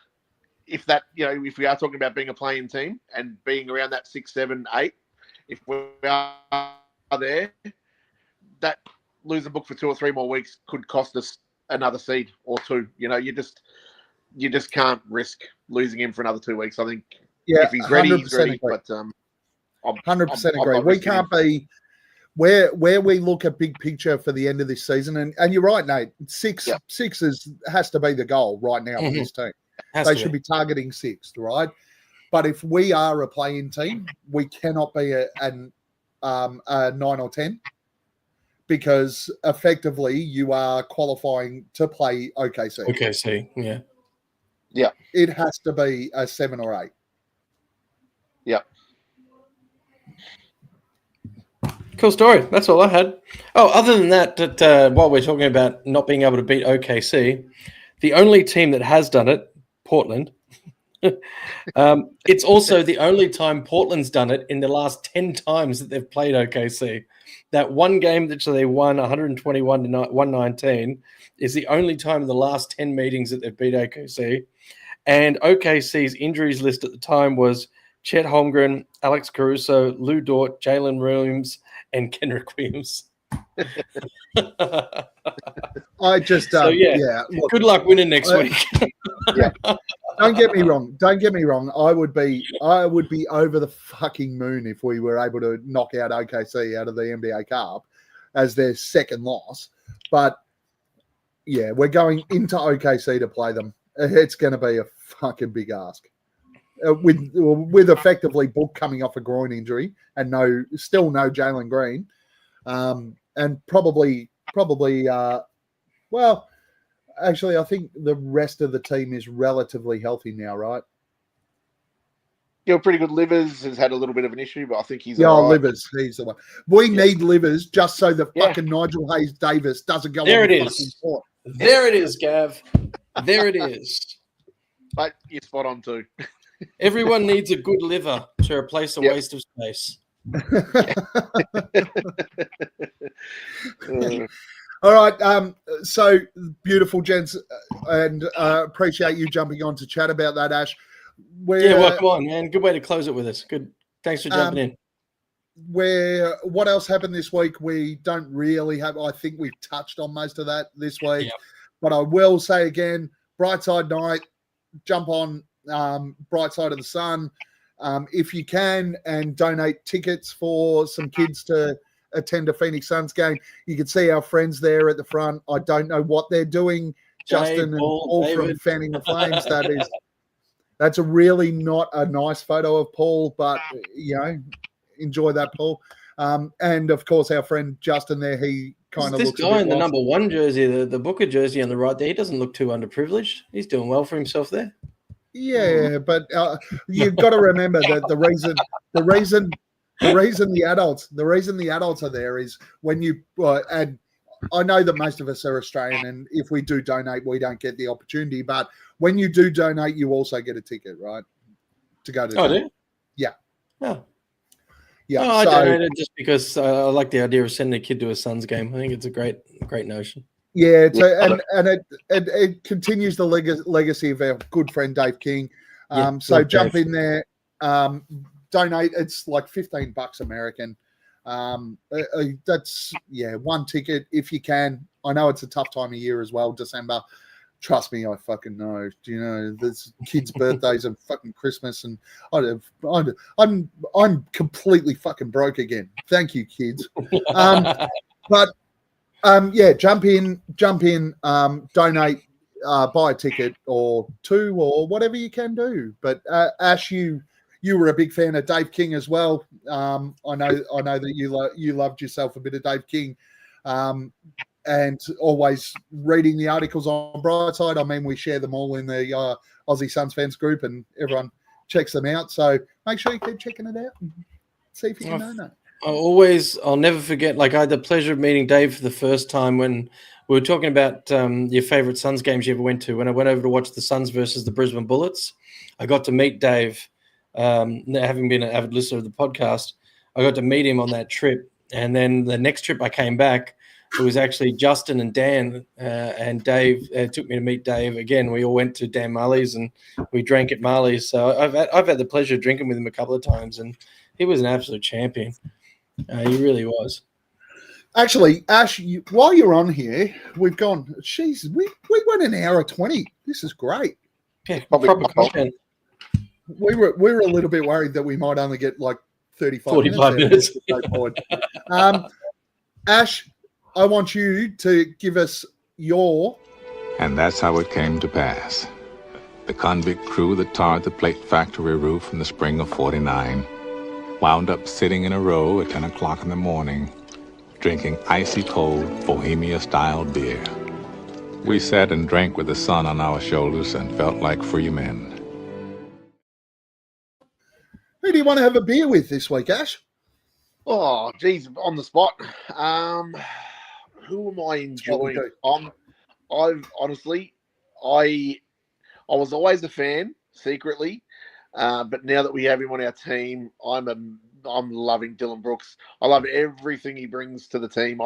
if we are talking about being a playing team and being around that 6, 7, 8, if we are there, that losing the book for 2 or 3 more weeks could cost us another seed or 2. You just can't risk losing him for another 2 weeks. I think if he's ready, he's ready. Agree. But 100% agree. We can't be. Where we look at big picture for the end of this season, and you're right, Nate. 6 has to be the goal right now for this team. They should be targeting 6th, right? But if we are a playing team, we cannot be a 9 or 10, because effectively you are qualifying to play OKC. OKC, yeah. It has to be a 7 or 8. Yeah. Cool story. That's all I had. Oh, other than that, while we're talking about not being able to beat OKC, the only team that has done it, Portland, it's also the only time Portland's done it in the last 10 times that they've played OKC. That one game that they won 121 to 119 is the only time in the last 10 meetings that they've beat OKC. And OKC's injuries list at the time was Chet Holmgren, Alex Caruso, Lou Dort, Jalen Williams, and Kenrick Williams. I just look, good luck winning next week. Don't get me wrong. I would be over the fucking moon if we were able to knock out OKC out of the NBA Cup as their second loss. But yeah, we're going into OKC to play them. It's going to be a fucking big ask. With effectively Book coming off a groin injury and still no Jalen Green, and probably actually I think the rest of the team is relatively healthy now, right? Yeah, pretty good. Livers has had a little bit of an issue, but I think he's Livers, he's the one. We need Livers just so that fucking Nigel Hayes Davis doesn't go there on it the is. fucking court. There it is, Gav. There it is. But you're spot on too. Everyone needs a good liver to replace a waste of space. All right. So beautiful, gents, and appreciate you jumping on to chat about that, Ash. Come on, man. Good way to close it with us. Good. Thanks for jumping in. What else happened this week? We don't really have. I think we've touched on most of that this week. Yep. But I will say again, Brightside Night, jump on Bright Side of the Sun if you can, and donate tickets for some kids to attend a Phoenix Suns game. You can see our friends there at the front. I don't know what they're doing. Justin and Paul from Fanning the Flames. That's a really not a nice photo of Paul, but enjoy that, Paul. And of course our friend Justin there, he kind of this looks guy in the number 1 jersey, the Booker jersey on the right there. He doesn't look too underprivileged. He's doing well for himself there. Yeah, but you've got to remember that the reason the adults are there is when you and I know that most of us are Australian, and if we do donate, we don't get the opportunity. But when you do donate, you also get a ticket, right? To go to. Oh, do you? Yeah. Oh. Yeah. I donated just because I like the idea of sending a kid to a Suns game. I think it's a great notion. Yeah, it continues the legacy of our good friend Dave King. So jump in there, donate. It's like $15 American. That's one ticket if you can. I know it's a tough time of year as well, December. Trust me, I fucking know. Do you know there's kids' birthdays and fucking Christmas, and I'm completely fucking broke again. Thank you, kids. But jump in, donate, buy a ticket or two or whatever you can do. But Ash, you were a big fan of Dave King as well. I know that you loved yourself a bit of Dave King. And always reading the articles on Brightside. I mean, we share them all in the Aussie Suns Fans group, and everyone checks them out. So make sure you keep checking it out and see if you can donate. I'll never forget, like, I had the pleasure of meeting Dave for the first time when we were talking about your favourite Suns games you ever went to. When I went over to watch the Suns versus the Brisbane Bullets, I got to meet Dave. Having been an avid listener of the podcast, I got to meet him on that trip. And then the next trip I came back, it was actually Justin and Dan and Dave took me to meet Dave again. We all went to Dan Marley's and we drank at Marley's. So I've had the pleasure of drinking with him a couple of times, and he was an absolute champion. He really was. Actually, Ash, while you're on here, we've gone. Jeez, we went an hour 20. This is great. Yeah, proper content. We were a little bit worried that we might only get like 45 minutes. Ash, I want you to give us your... And that's how it came to pass. The convict crew that tarred the plate factory roof in the spring of '49 wound up sitting in a row at 10 o'clock in the morning, drinking icy cold Bohemia-style beer. We sat and drank with the sun on our shoulders and felt like free men. Who do you want to have a beer with this week, Ash? Oh, geez, on the spot. Who am I enjoying? I was always a fan secretly, but now that we have him on our team, I'm loving Dylan Brooks. I love everything he brings to the team.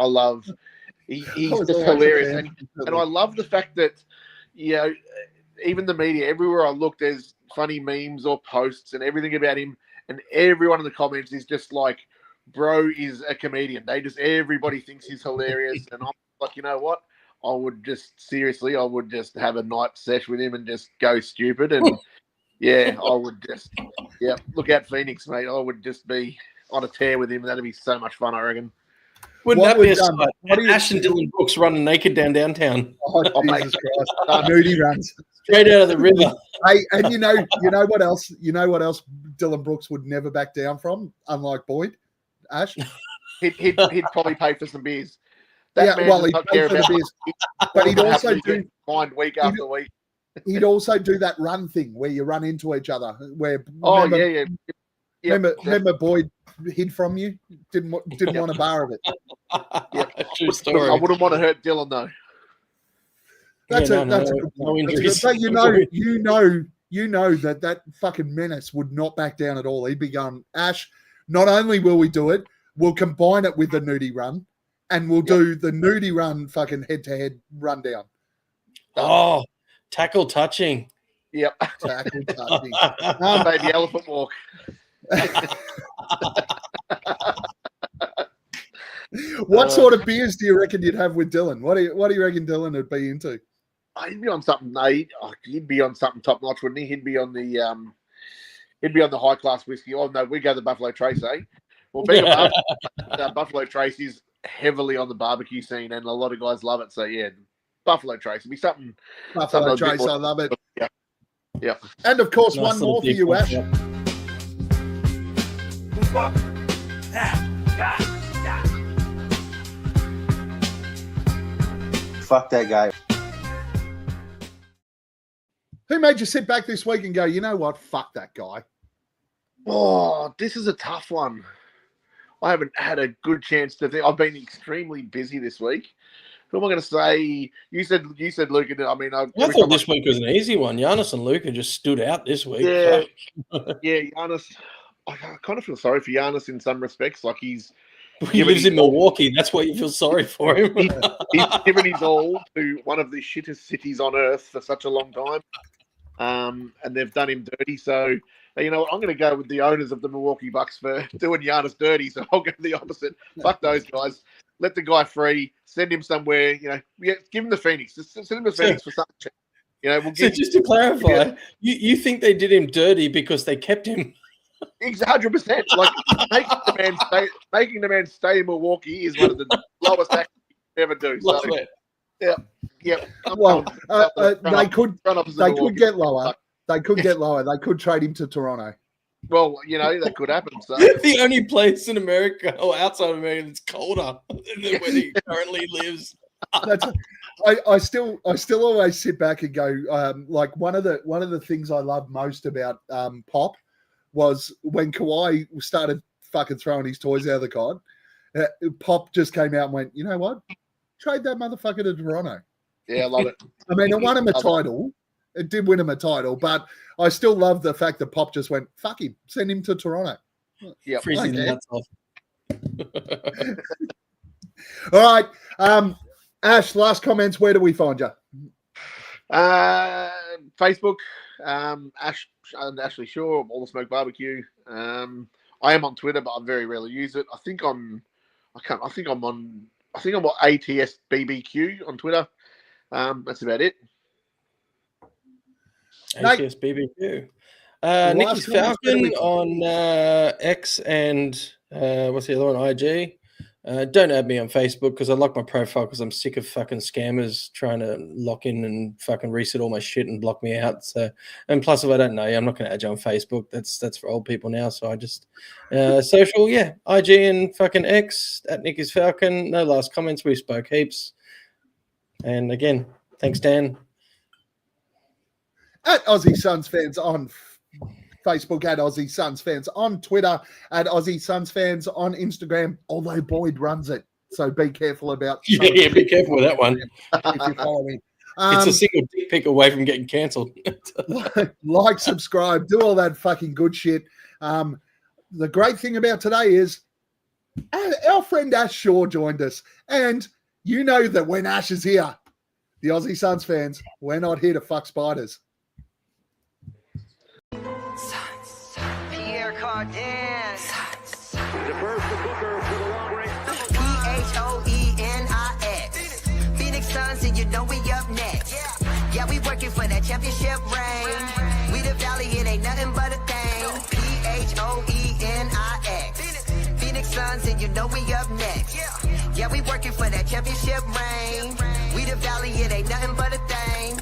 He's just hilarious, and I love the fact that even the media, everywhere I look, there's funny memes or posts and everything about him, and everyone in the comments is just like, bro is a comedian. Everybody thinks he's hilarious. And I'm like, you know what? I would just have a night sesh with him and just go stupid. And look out Phoenix, mate. I would just be on a tear with him. That'd be so much fun, I reckon. Wouldn't that be a sight? Ash and Dylan Brooks running naked down downtown. Oh, Jesus Christ. Nudie runs. Straight out of the river. Hey, and you know what else? You know what else Dylan Brooks would never back down from, unlike Boyd? Ash? He'd probably pay for some beers. He'd pay for the beers. But he'd also do week after week. He'd also do that run thing where you run into each other. Remember Boyd hid from you? Didn't want a bar of it. True story. I wouldn't want to hurt Dylan though. That's a good point. But you know that fucking menace would not back down at all. He'd be going, Ash, not only will we do it, we'll combine it with the nudie run, and we'll do the nudie run fucking head-to-head rundown. Oh, tackle touching. Yep. Tackle touching. Baby elephant walk. What sort of beers do you reckon you'd have with Dylan? What do you reckon Dylan would be into? He'd be on something. He'd be on something top notch, wouldn't he? He'd be on the high class whiskey. Oh no, we go the Buffalo Trace, eh? Well, being Buffalo Trace is heavily on the barbecue scene, and a lot of guys love it. So yeah, Buffalo Trace would be something. Buffalo Trace, I love it. Yeah. And of course, one more for you, Ash. Fuck that guy. Who made you sit back this week and go, you know what? Fuck that guy. Oh, this is a tough one. I haven't had a good chance to think. I've been extremely busy this week. Who am I going to say? You said Luka. I mean, I thought this week was an easy one. Giannis and Luka just stood out this week. Yeah, Giannis. I kind of feel sorry for Giannis in some respects. Like he lives in Milwaukee. That's why you feel sorry for him. He's given his all to one of the shittest cities on earth for such a long time. And they've done him dirty. So You know what? I'm going to go with the owners of the Milwaukee Bucks for doing Giannis dirty, so I'll go the opposite. Fuck those guys. Let the guy free. Send him somewhere. You know, give him the Phoenix. Just send him to Phoenix for something. You know, so just to clarify, you think they did him dirty because they kept him? 100%. Like making the man stay in Milwaukee is one of the lowest acts you ever do. Love So, it. yeah. Well, they could get lower. They could get lower. They could trade him to Toronto. Well, you know, that could happen. So The only place in America or outside of America that's colder than where he currently lives. I still always sit back and go, like one of the things I love most about Pop was when Kawhi started fucking throwing his toys out of the card. Pop just came out and went, you know what? Trade that motherfucker to Toronto. Yeah, I love it. I mean, it won him a title. It did win him a title, but I still love the fact that Pop just went, fuck him, send him to Toronto. Yeah, freezing the nuts off. All right. Ash, last comments. Where do we find you? Facebook, Ashley Shaw, All the Smoke Barbecue. I am on Twitter, but I very rarely use it. I think I'm on ATS BBQ on Twitter. That's about it. ATS BBQ. Nicky's Falcon on X and what's the other one? IG. Don't add me on Facebook because I lock my profile because I'm sick of fucking scammers trying to lock in and fucking reset all my shit and block me out. So, and plus, if I don't know you, I'm not going to add you on Facebook. That's for old people now. So I just social, yeah, IG and fucking X at Nicky's Falcon. No last comments. We spoke heaps. And again, thanks, Dan. At Aussie Suns Fans on Facebook, at Aussie Suns Fans on Twitter, at Aussie Suns Fans on Instagram, although Boyd runs it. So be careful about Yeah, be careful with that one. If you're following. It's a single dick pic away from getting cancelled. Like, subscribe, do all that fucking good shit. The great thing about today is our friend Ash Shaw joined us. And you know that when Ash is here, the Aussie Suns fans, we're not here to fuck spiders. Pierre Cardin. Defers to Booker for the long range. P-H-O-E-N-I-X. Phoenix Suns, and you know we up next. Yeah, we working for that championship ring. We the Valley, it ain't nothing but a thing. P-H-O-E-N-I-X. Phoenix Suns, and you know we up next. Yeah, we working for that championship ring. We the Valley, it ain't nothing but a thing.